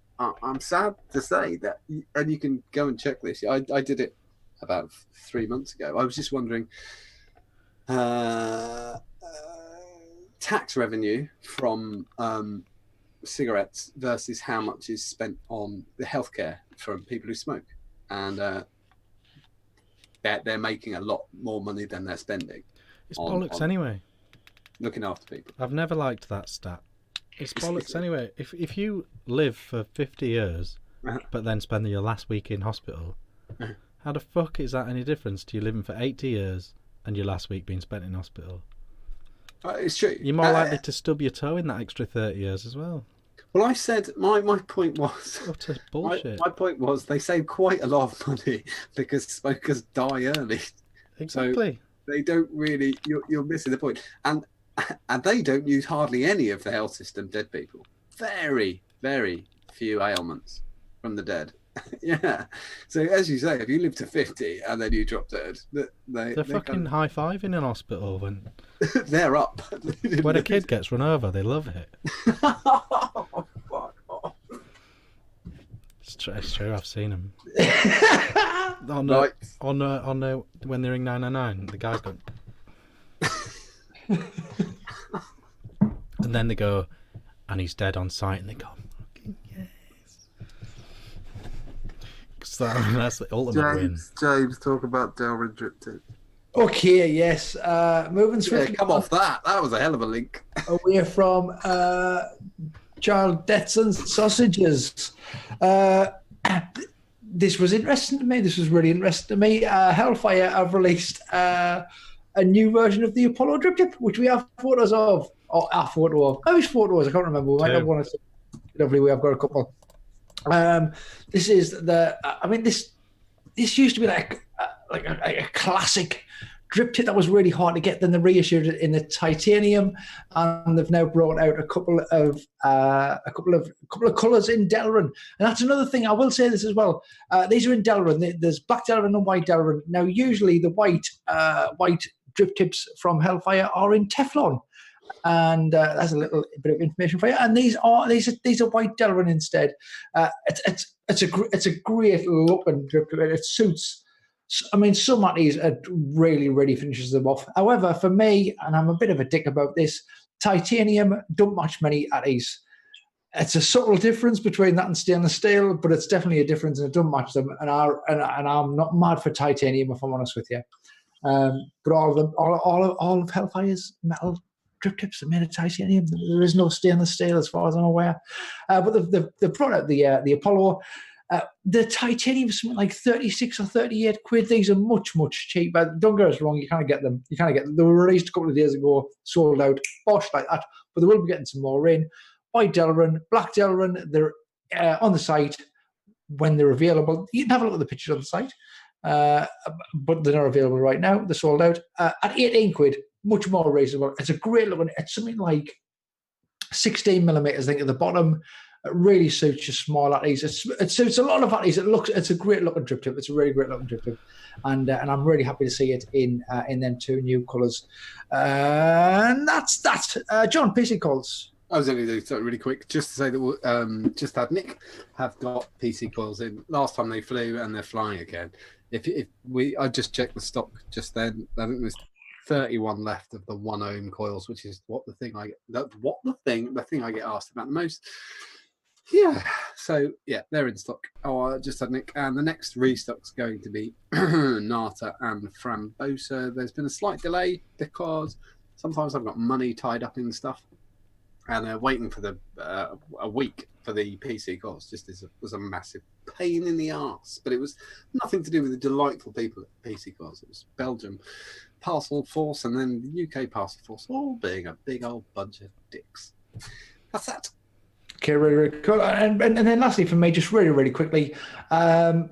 I'm sad to say that, and you can go and check this. I did it about 3 months ago. I was just wondering, tax revenue from cigarettes versus how much is spent on the healthcare from people who smoke, and they're making a lot more money than they're spending. It's bollocks anyway. Looking after people. I've never liked that stat. It's bollocks anyway. If you live for 50 years, but then spend your last week in hospital, how the fuck is that any difference to you living for 80 years and your last week being spent in hospital? It's true. You're more likely to stub your toe in that extra 30 years as well. Well, I said my point was utter bullshit. My point was they save quite a lot of money because smokers die early. Exactly. So they don't really. You're missing the point. And and they don't use hardly any of the health system dead people. Very, very few ailments from the dead. Yeah. So as you say, if you live to 50 and then you drop dead, They're fucking high-fiving in hospital when they're up. when a kid gets run over. They love it. Oh, fuck off. It's true. I've seen them. Right. On when they're in 999, the guy's going, and then they go, and he's dead on sight, and they go, fucking yes. So that's the ultimate win. James, talk about Delrin drip tip. Okay, yes. Moving swiftly. Yeah, come off that. That was a hell of a link. Away from child deaths and sausages. This was interesting to me. This was really interesting to me. Hellfire have released a new version of the Apollo drip tip, which we have photos of. Or a photo of. Oh, which photos? I can't remember. We might have one or two. Lovely, we have got a couple. This is the. I mean, this used to be like a classic drip tip that was really hard to get. Then they reissued it in the titanium, and they've now brought out a couple of colours in Delrin. And that's another thing. I will say this as well. These are in Delrin. There's black Delrin and white Delrin. Now, usually the white drip tips from Hellfire are in Teflon. And that's a little bit of information for you. And these are white Delrin instead. It's a great looking drip tip. It suits. I mean, some at these really finishes them off. However, for me, and I'm a bit of a dick about this, titanium don't match many at these. It's a subtle difference between that and stainless steel, but it's definitely a difference, and it don't match them. And I'm not mad for titanium, if I'm honest with you. But all of Hellfire's metal drip tips are made of titanium. There is no stainless steel, as far as I'm aware. But they've brought out the Apollo. The titanium is something like 36 or 38 quid. These are much cheaper. Don't get us wrong, you can't get them. They were released a couple of days ago, sold out, bosh like that. But they will be getting some more in. White Delrin, black Delrin. They're on the site when they're available. You can have a look at the pictures on the site, but they're not available right now. They're sold out at 18 quid. Much more reasonable. It's a great look. It's something like 16 millimeters, I think, at the bottom. It really suits your small atties. It suits a lot of atties. It's a great looking drip tip. It's a really great looking drip tip, and I'm really happy to see it in them two new colours. And that's that. John, PC calls. I was only doing something really quick, just to say that just had Nick have got PC coils in. Last time they flew, and they're flying again. I just checked the stock just then. I think there's 31 left of the 1 ohm coils, which is the thing I get asked about the most. Yeah, so yeah, they're in stock. Oh, I just had Nick, and the next restock's going to be Nata and Frambosa. There's been a slight delay because sometimes I've got money tied up in stuff, and they're waiting for a week for the PC coils. Just was a massive pain in the arse, but it was nothing to do with the delightful people at PC coils. It was Belgium Parcel Force and then the UK Parcel Force, all being a big old bunch of dicks. That's that. Okay, really cool. And then lastly for me, just really quickly, I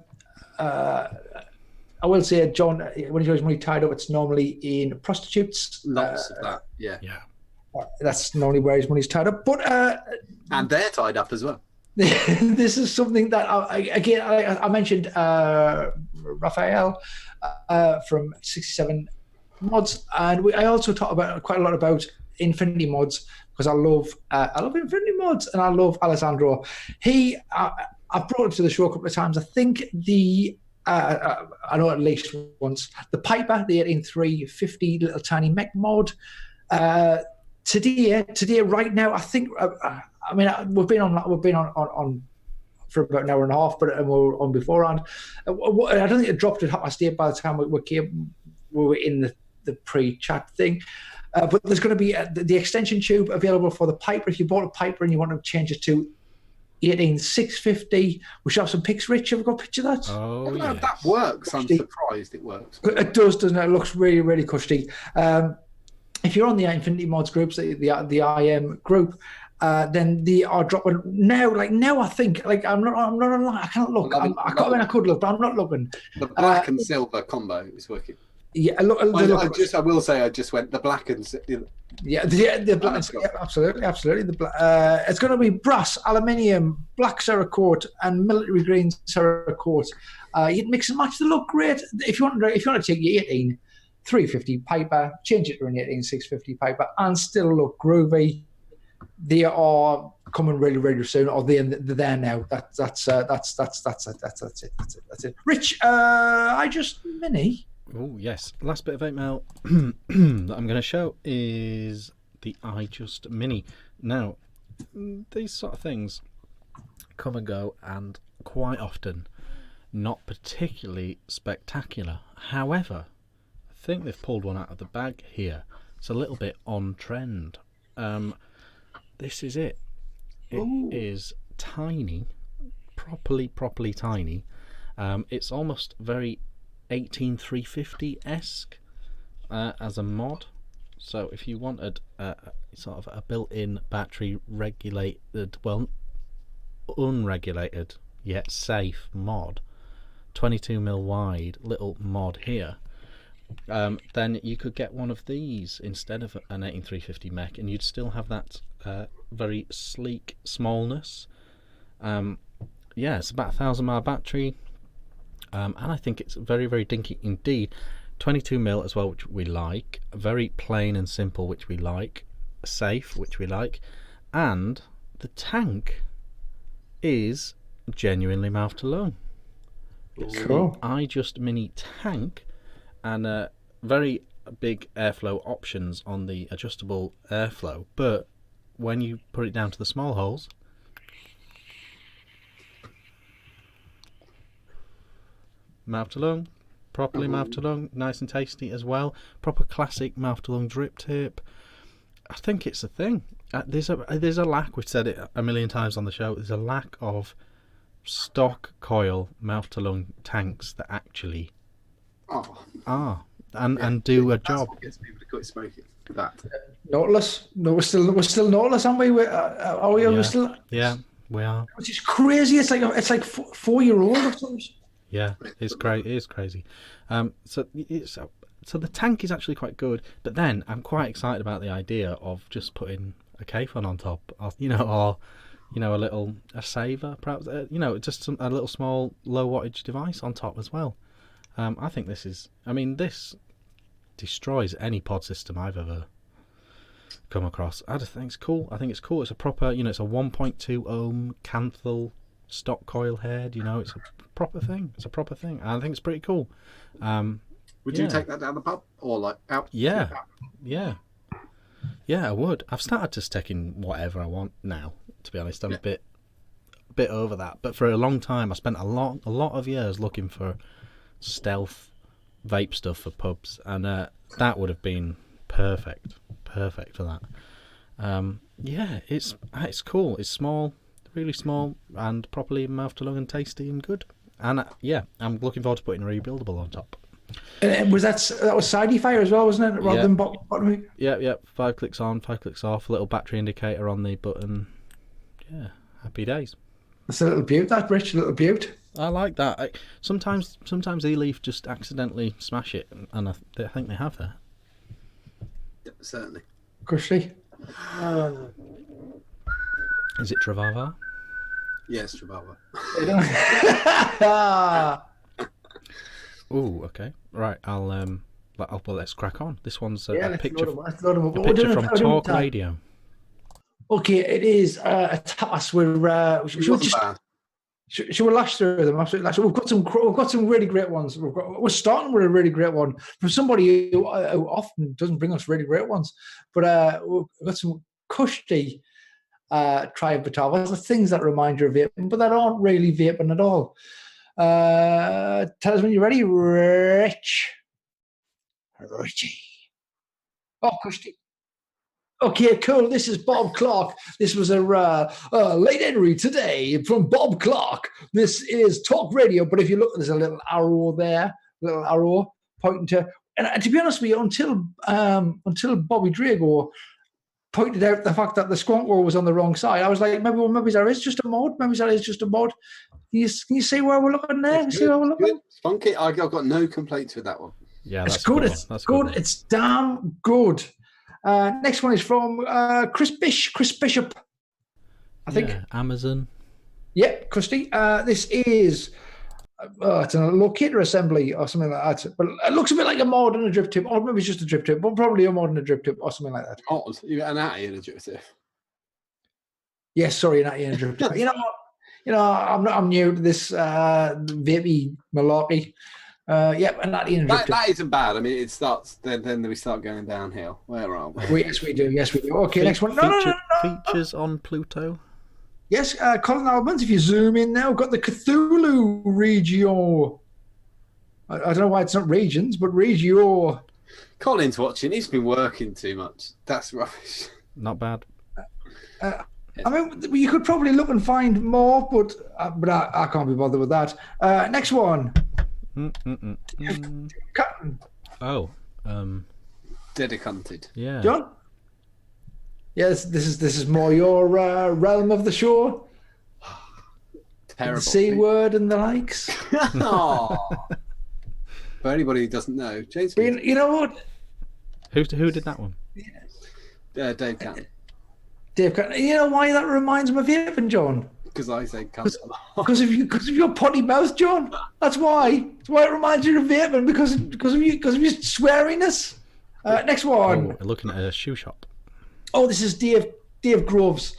will say, John, when he goes money tied up, it's normally in prostitutes. Lots of that, yeah. That's normally where his money's tied up. But and they're tied up as well. This is something that I mentioned Raphael from 67 Mods, and I also talk about quite a lot about Infinity Mods, because I love Infinity Mods, and I love Alessandro. I've brought him to the show a couple of times. I think I know at least once, the Piper, the 18350 little tiny mech mod. Today, right now, I think. I mean, we've been on for about an hour and a half, but we're on beforehand. I don't think it dropped at 8:30 by the time we were in the pre-chat thing. But there's going to be the extension tube available for the Piper. If you bought a Piper and you want to change it to 18650, we should have some pics. Rich, have we got a picture of that? Oh, yeah. That works. I'm surprised it works. It does, doesn't it? It looks really cushy. If you're on the Infinity Mods groups, the IM group, then they are dropping now. Like now, I think I'm not I can't look. I could look, but I'm not looking. The black and silver combo is working. Yeah, look, I will say, I just went the black and the black. Yeah, absolutely. It's going to be brass, aluminium, black Cerakote, and military green Cerakote. You'd mix and match. They look great. If you want to take your 18 350 paper, change it to an 18 650 paper, and still look groovy. They are coming really, really soon, or they're there now. That's it. Rich, Mini. Oh yes, last bit of vape mail that I'm going to show is the Mini. Now, these sort of things come and go, and quite often not particularly spectacular. However, I think they've pulled one out of the bag here. It's a little bit on trend. This is it. It is tiny, properly tiny. It's almost very 18350-esque as a mod. So if you wanted sort of a built-in battery regulated, well, unregulated yet safe mod, 22mm wide little mod here, then you could get one of these instead of an 18350 mech, and you'd still have that very sleek smallness. Yeah, it's about 1,000 mAh battery. And I think it's very, very dinky indeed. 22mm as well, which we like. Very plain and simple, which we like. Safe, which we like. And the tank is genuinely mouth to lung. Cool. The Mini tank, and very big airflow options on the adjustable airflow. But when you put it down to the small holes, mouth to lung, properly mouth to lung, nice and tasty as well. Proper classic mouth to lung drip tip. I think it's a thing. There's a lack. We've said it a million times on the show. There's a lack of stock coil mouth to lung tanks that actually are and do a job. What gets people to quit smoking. That Nautilus. No, we're still Nautilus, aren't we? Are we? Yeah. We're still. Yeah, we are. Which is crazy. It's like 4-year-old or something. Yeah, it's crazy. It is crazy. So the tank is actually quite good, but then I'm quite excited about the idea of just putting a K-phone on top, or a saver, perhaps. Just a little small low wattage device on top as well. I think this destroys any pod system I've ever come across. I just think it's cool. It's a proper, it's a 1.2 ohm Canthal stock coil head. It's a proper thing. I think it's pretty cool. Would you take that down the pub or like out? Yeah, I would. I've started just taking whatever I want now. To be honest, I'm a bit over that. But for a long time, I spent a lot of years looking for stealth vape stuff for pubs, and that would have been perfect for that. It's cool. It's small, really small, and properly mouth to lung and tasty and good. And I'm looking forward to putting a rebuildable on top. And that was sidey fire as well, wasn't it? Rather than bottom. Yeah. 5 clicks on, 5 clicks off. Little battery indicator on the button. Yeah, happy days. It's a little beaut, that Rich. A little beaut. I like that. Sometimes Eleaf just accidentally smash it, and I think they have that. Certainly. Cushy. Is it Travava? Yes, Travava. Oh, okay. Right, let's crack on. This one's a picture from Talk Radio. Okay, it is a task. Should we lash through them? Absolutely. We've got some really great ones. We're starting with a really great one from somebody who often doesn't bring us really great ones. But we've got some cushy tri-Batavas, the things that remind you of vaping, but that aren't really vaping at all. Tell us when you're ready, Richie. Oh, cushy. Okay, cool. This is Bob Clark. This was a late entry today from Bob Clark. This is Talk Radio, but if you look, there's a little arrow there, pointing to. And to be honest with you, until Bobby Drago pointed out the fact that the Squonk was on the wrong side, I was like, maybe that is just a mod. Maybe that is just a mod. Can you see where we're looking there? See where we're looking? Spunky, I've got no complaints with that one. Yeah, It's that's good. a It's That's a good. one. It's damn good. Next one is from Chris Bishop. I think. Yeah, Amazon. Yep, Christy. This is it's a locator assembly or something like that. But it looks a bit like a mod and a drip tip, or maybe it's just a drip tip, but probably a mod and a drip tip or something like that. Odd. You got an atty and a drip tip. Yes, sorry, not a drip tip. You know what? I'm new to this vapey malarkey. Yep, and not even drip tip. That isn't bad. I mean, it starts. Then we start going downhill. Where are we? Yes, we do. Yes, we do. Okay, next one. No. Features on Pluto. Yes, Colin Albans, if you zoom in now, got the Cthulhu Regio. I don't know why it's not regions, but Regio. Colin's watching. He's been working too much. That's rubbish. Not bad. I mean, you could probably look and find more, but I can't be bothered with that. Next one. Cotton. Oh. Dedicated. Yeah. John? Yes, this is more your realm of the show. Terrible. The C word and the likes. For anybody who doesn't know, James. You know what? Who did that one? Dave Cannon. Dave Cannon. You know why that reminds me of Vaping, John? Because I say cunt a lot. Because of your potty mouth, John. That's why. That's why it reminds you of Vaping, because of your sweariness. Next one. Oh, looking at a shoe shop. Oh, this is Dave Groves.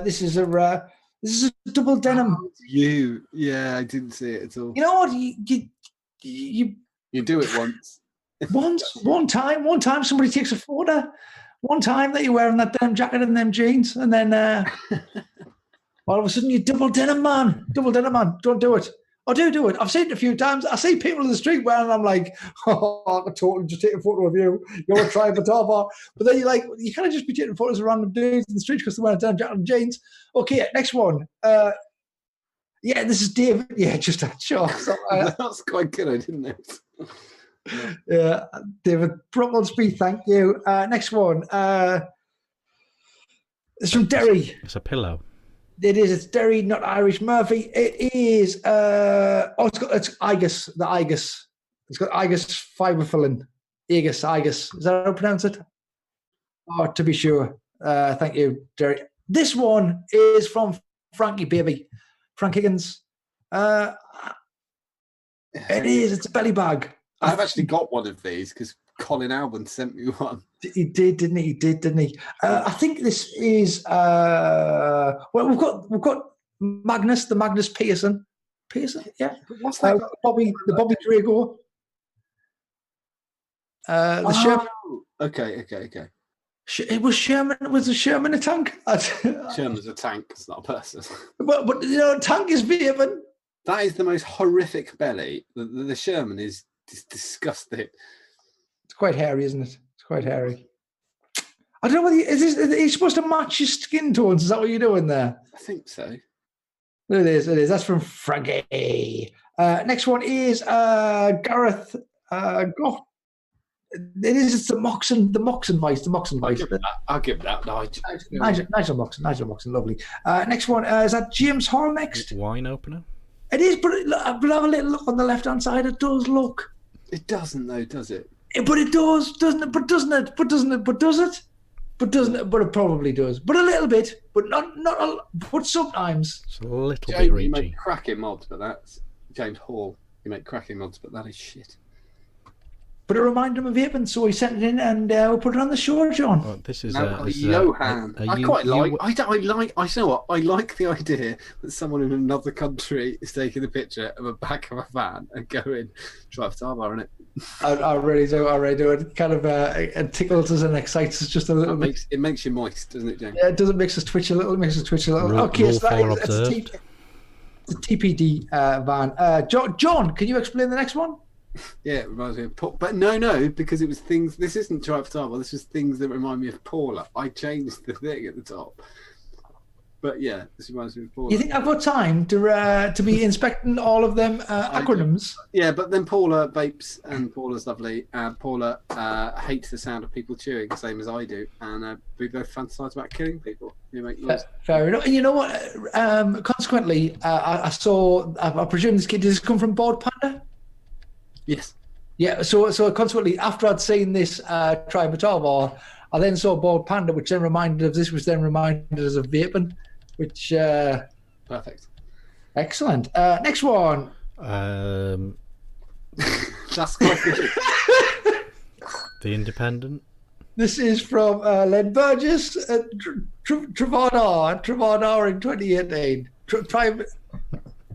This is a double denim. Yeah, I didn't see it at all. You know what? You do it once. One time somebody takes a photo. One time that you're wearing that denim jacket and them jeans, and then all of a sudden you're double denim man. Don't do it. I do it. I've seen it a few times. I see people in the street wearing, I'm like, oh, I could totally just take a photo of you. You're a try photographer. But then you can't just be taking photos of random dudes in the street because they're wearing a denim jacket and jeans. Okay, next one. Yeah, this is David. Yeah, just that shot. So, that's quite good, I didn't know. Yeah, David Brooklesby, thank you. Next one. It's from Derry. It's a pillow. It is. It's Derry, not Irish Murphy. It is. It's Igus. The Igus. It's got Igus fiberfilling. Igus. Is that how I pronounce it? Oh, to be sure. Thank you, Derry. This one is from Frankie Baby, Frank Higgins. It is. It's a belly bag. I've actually got one of these because Colin Alban sent me one. He did, didn't he? I think this is. Well, we've got Magnus, the Magnus Pearson, yeah. What's that? Bobby Drago. Sherman. Okay. It was Sherman. Was a Sherman a tank? Sherman's a tank. It's not a person. But tank is vaping. That is the most horrific belly. The Sherman is disgusting. It's quite hairy, isn't it? It's quite hairy. I don't know whether is he supposed to match your skin tones. Is that what you're doing there? I think so. It is. That's from Frankie. Next one is Gareth Goff. It is. It's the Moxon Vice. I'll give that. Nigel Moxon, lovely. Next one is that James Hall next. Wine opener. It is, but have a little look on the left-hand side. It does look. It doesn't though, does it? But it does, doesn't it? But doesn't it? But doesn't it? But does it? But doesn't it? But it probably does. But a little bit. But not a. But sometimes. It's a little James, bit reachy. You make cracking mods, but that's James Hall. You make cracking mods, but that is shit. But it reminded him of Vaping, so he sent it in, and we put it on the show, John. Oh, this is Johan. I like the idea that someone in another country is taking a picture of a back of a van and going, drive to our bar, innit? I really do. It kind of it tickles us and excites us just a little bit. It makes you moist, doesn't it, James? Yeah, it does. It makes us twitch a little. Okay, so that's the TPD van. John, can you explain the next one? Yeah, it reminds me of Paul. But no, because it was things. This isn't Drive for Tarbar. This was things that remind me of Paula. I changed the thing at the top. But yeah, this reminds me of Paula. You think I've got time to be inspecting all of them acronyms? Yeah, but then Paula vapes, and Paula's lovely. Paula hates the sound of people chewing, the same as I do. And we both fantasize about killing people who make noise. Fair enough. And you know what? Consequently, I presume this kid, does this come from Board Panda? Yes. Yeah, so consequently, after I'd seen this Tributar, I then saw Bald Panda, which then reminded us of vaping, which Perfect. excellent. Next one. That's quite good. The Independent. This is from Len Burgess at Travada in 2018.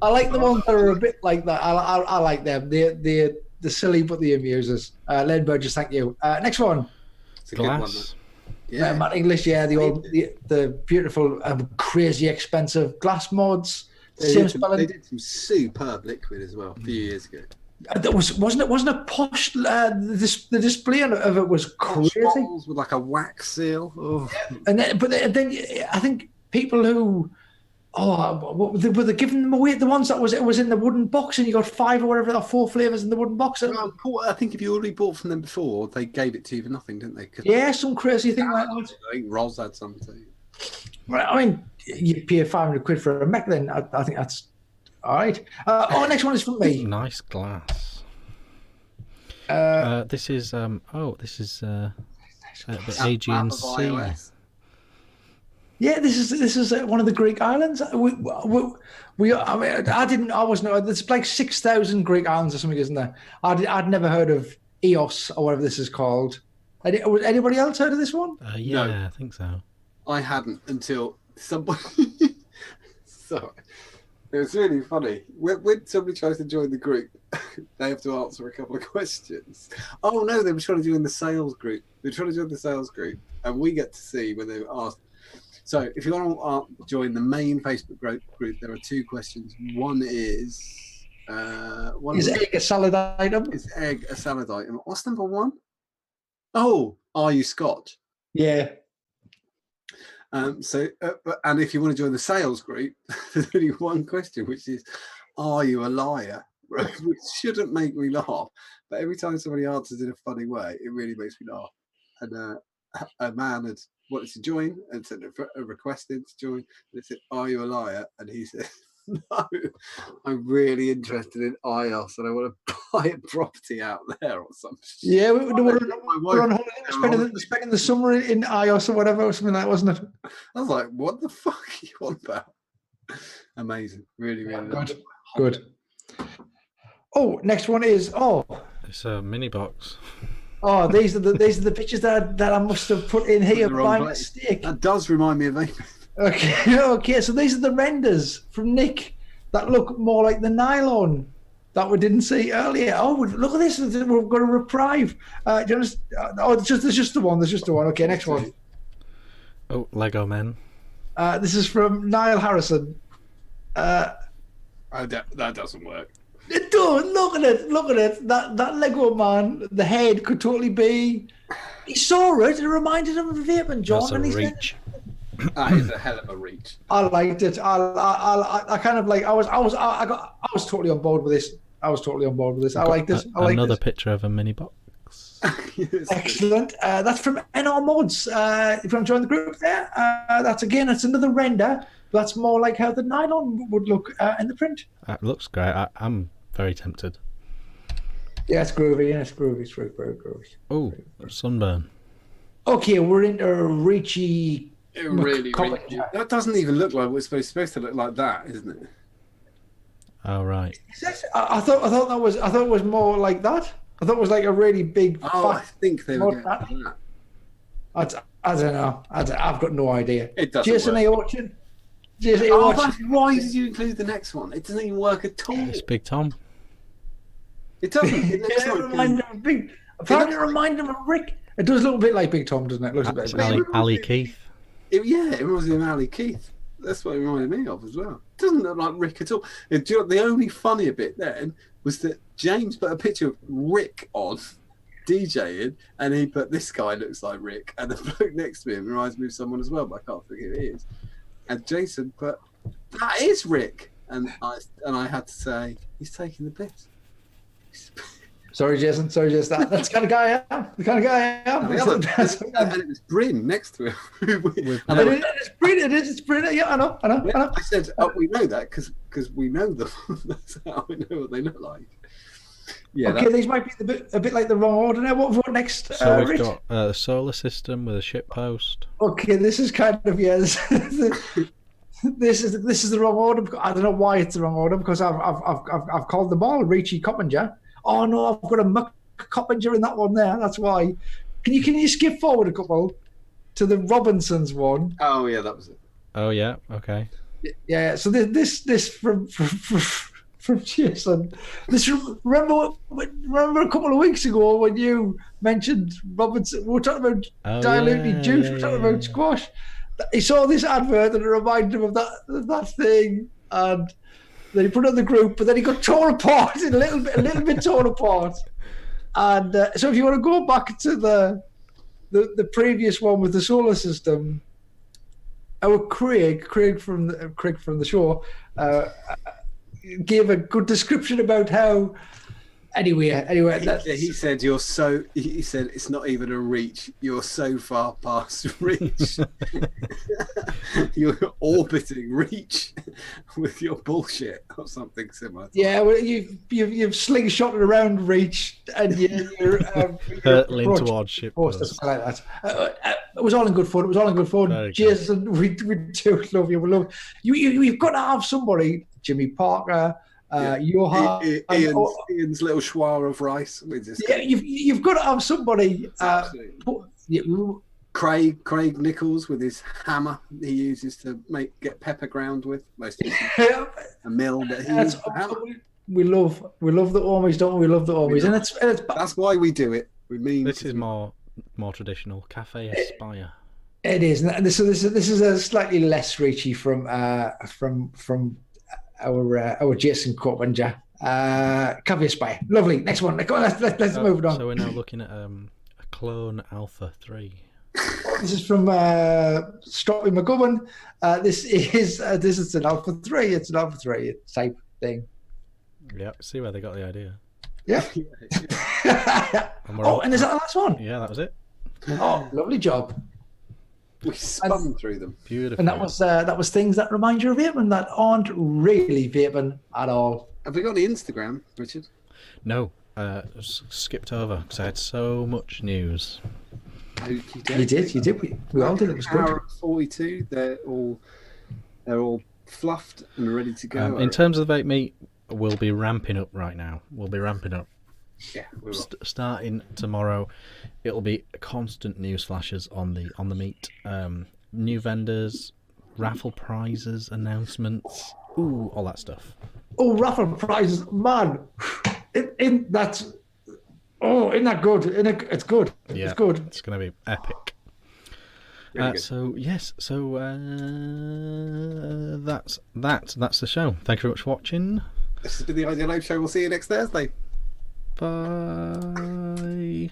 I like the ones that are a bit like that. I like them. They're silly, but they amuse us. Len Burgess, thank you. Next one. It's a good one. Glass. Yeah. Matt English, yeah, the beautiful, crazy expensive glass mods. They did some superb liquid as well a few years ago. That wasn't it posh? The display of it was crazy. Bottles with like a wax seal. Oh. And then I think people who were they giving them away? The ones that was in the wooden box, and you got 5 or whatever, or 4 flavors in the wooden box. Well, I think if you already bought from them before, they gave it to you for nothing, didn't they? Yeah, some crazy thing like that. I think Roz had something. Well, I mean, you pay £500 for a Mech, then I think that's all right. Next one is from me. Nice glass. This is the Aegean Sea. Yeah, this is one of the Greek islands. I wasn't. There's like 6,000 Greek islands or something, isn't there? I'd never heard of Eos or whatever this is called. Was anybody else heard of this one? Yeah, No. I think so. I hadn't until somebody. Sorry, it was really funny when somebody tries to join the group. They have to answer a couple of questions. Oh no, they were trying to join the sales group. And we get to see when they were asked. So if you want to join the main Facebook group, there are 2 questions. One is egg a salad item? Is egg a salad item? What's number 1? Oh, are you Scotch? Yeah. And if you want to join the sales group, there's only one question, which is, are you a liar? Which shouldn't make me laugh, but every time somebody answers in a funny way, it really makes me laugh. And a man had wanted to join and sent a request in to join, and it said, are you a liar? And he said, no, I'm really interested in IOS and I want to buy a property out there or something. Yeah, we're on holiday. We're spending the summer in IOS or whatever, or something like that, wasn't it? I was like, what the fuck are you on about? Amazing. Really, really good. Oh, next one is it's a mini box. Oh, these are the pictures that I must have put in here by mistake. That does remind me of Vape. Okay. So these are the renders from Nick that look more like the nylon that we didn't see earlier. Oh, look at this! We've got a reprieve. There's just the one. There's just the one. Okay, next one. Oh, Lego Men. This is from Niall Harrison. That doesn't work. It does. Look at it. That Lego man, the head could totally be. He saw it. It reminded him of Vaping, John. That's a reach. That is a hell of a reach. I liked it. I kind of like. I was totally on board with this. I like this. Another picture of a mini box. Excellent. That's from NR Mods. If you want to join the group there, that's another render. That's more like how the nylon would look in the print. It looks great. I'm very tempted. Yeah, it's groovy. It's very, very groovy. Oh, sunburn. Okay, we're into Richie. It really. That doesn't even look like it's supposed to look like that, isn't it? Oh right. I thought it was more like that. I thought it was like a really big. I think they were getting that. I don't know. I've got no idea. It doesn't Jason work. A. Orchard. Why did you include the next one? It doesn't even work at all. It's Big Tom. It doesn't. It looks Apparently, it reminded him of Rick. It does look a bit like Big Tom, doesn't it? It looks a bit. Ali Keith. It reminds me of Ali Keith. That's what it reminded me of as well. It doesn't look like Rick at all. The only funnier bit then was that James put a picture of Rick on DJing, and he put, this guy looks like Rick, and the bloke next to him reminds me of someone as well, but I can't think who it is. And Jason put, that is Rick, and I had to say, he's taking the piss. Sorry, Jason. That's the kind of guy I am. And it was Bryn next to him. It's Bryn. Yeah, I know. I said, we know that because we know them. That's how we know what they look like. Yeah. Okay, these might be a bit like the wrong order now. What have we got next? So we've Rich? got the solar system with a ship post. Okay, this is kind of this is the wrong order. I don't know why it's the wrong order because I've called them all Richie Coppinger. Oh no, I've got a Mech Coppinger in that one there. That's why. Can you skip forward a couple to the Robinsons one? Oh yeah, that was it. Oh yeah, okay. Yeah. So this from Jason. This remember a couple of weeks ago when you mentioned Robinson. We were talking about diluted juice. We were talking about squash. He saw this advert and it reminded him of that thing, and then he put it on the group. But then he got torn apart a little bit torn apart. And so if you want to go back to the previous one with the solar system, our Craig from the show gave a good description about how. Anyway, he said you're so. He said it's not even a reach. You're so far past reach. You're orbiting reach with your bullshit or something similar. Yeah, well, you've slingshotted around reach and you're hurtling towards ship post like that. It was all in good fun. Very Jason, good. we do love you. We love you. You've got to have somebody, Jimmy Parker. Johan, Ian's little schwa of rice. You've got to have somebody. Craig Nichols with his hammer he uses to get pepper ground with. Most of a mill, but he uses the hammer. We love the Ormies, don't we? We love the Ormies, and it's that's why we do it. We mean this is more traditional Cafe Aspire. It is. So this is a slightly less reachy from our Jason Coppinger. Cafe Aspire. Lovely. Next one. Let's move on. So we're now looking at a clone Alpha 3. This is from Stoppy McGovern. This is an Alpha 3. It's an Alpha 3 type thing. Yeah, see where they got the idea. Yeah. And is that the last one? Yeah, that was it. Oh, lovely job. We spun through them. Beautiful. And that was things that remind you of vaping that aren't really vaping at all. Have we got any Instagram, Richard? No, skipped over because I had so much news. You did. We all did. It was good. Hour 42. They're all fluffed and ready to go. In terms of the vape meat, we'll be ramping up right now. Yeah, we will. Starting tomorrow, it'll be constant news flashes on the meat. New vendors, raffle prizes, announcements, all that stuff. Oh, raffle prizes, man! Isn't that good? It's good. Yeah, it's good. It's going to be epic. So that's the show. Thank you very much for watching. This has been the Ideal Live Show. We'll see you next Thursday. Bye.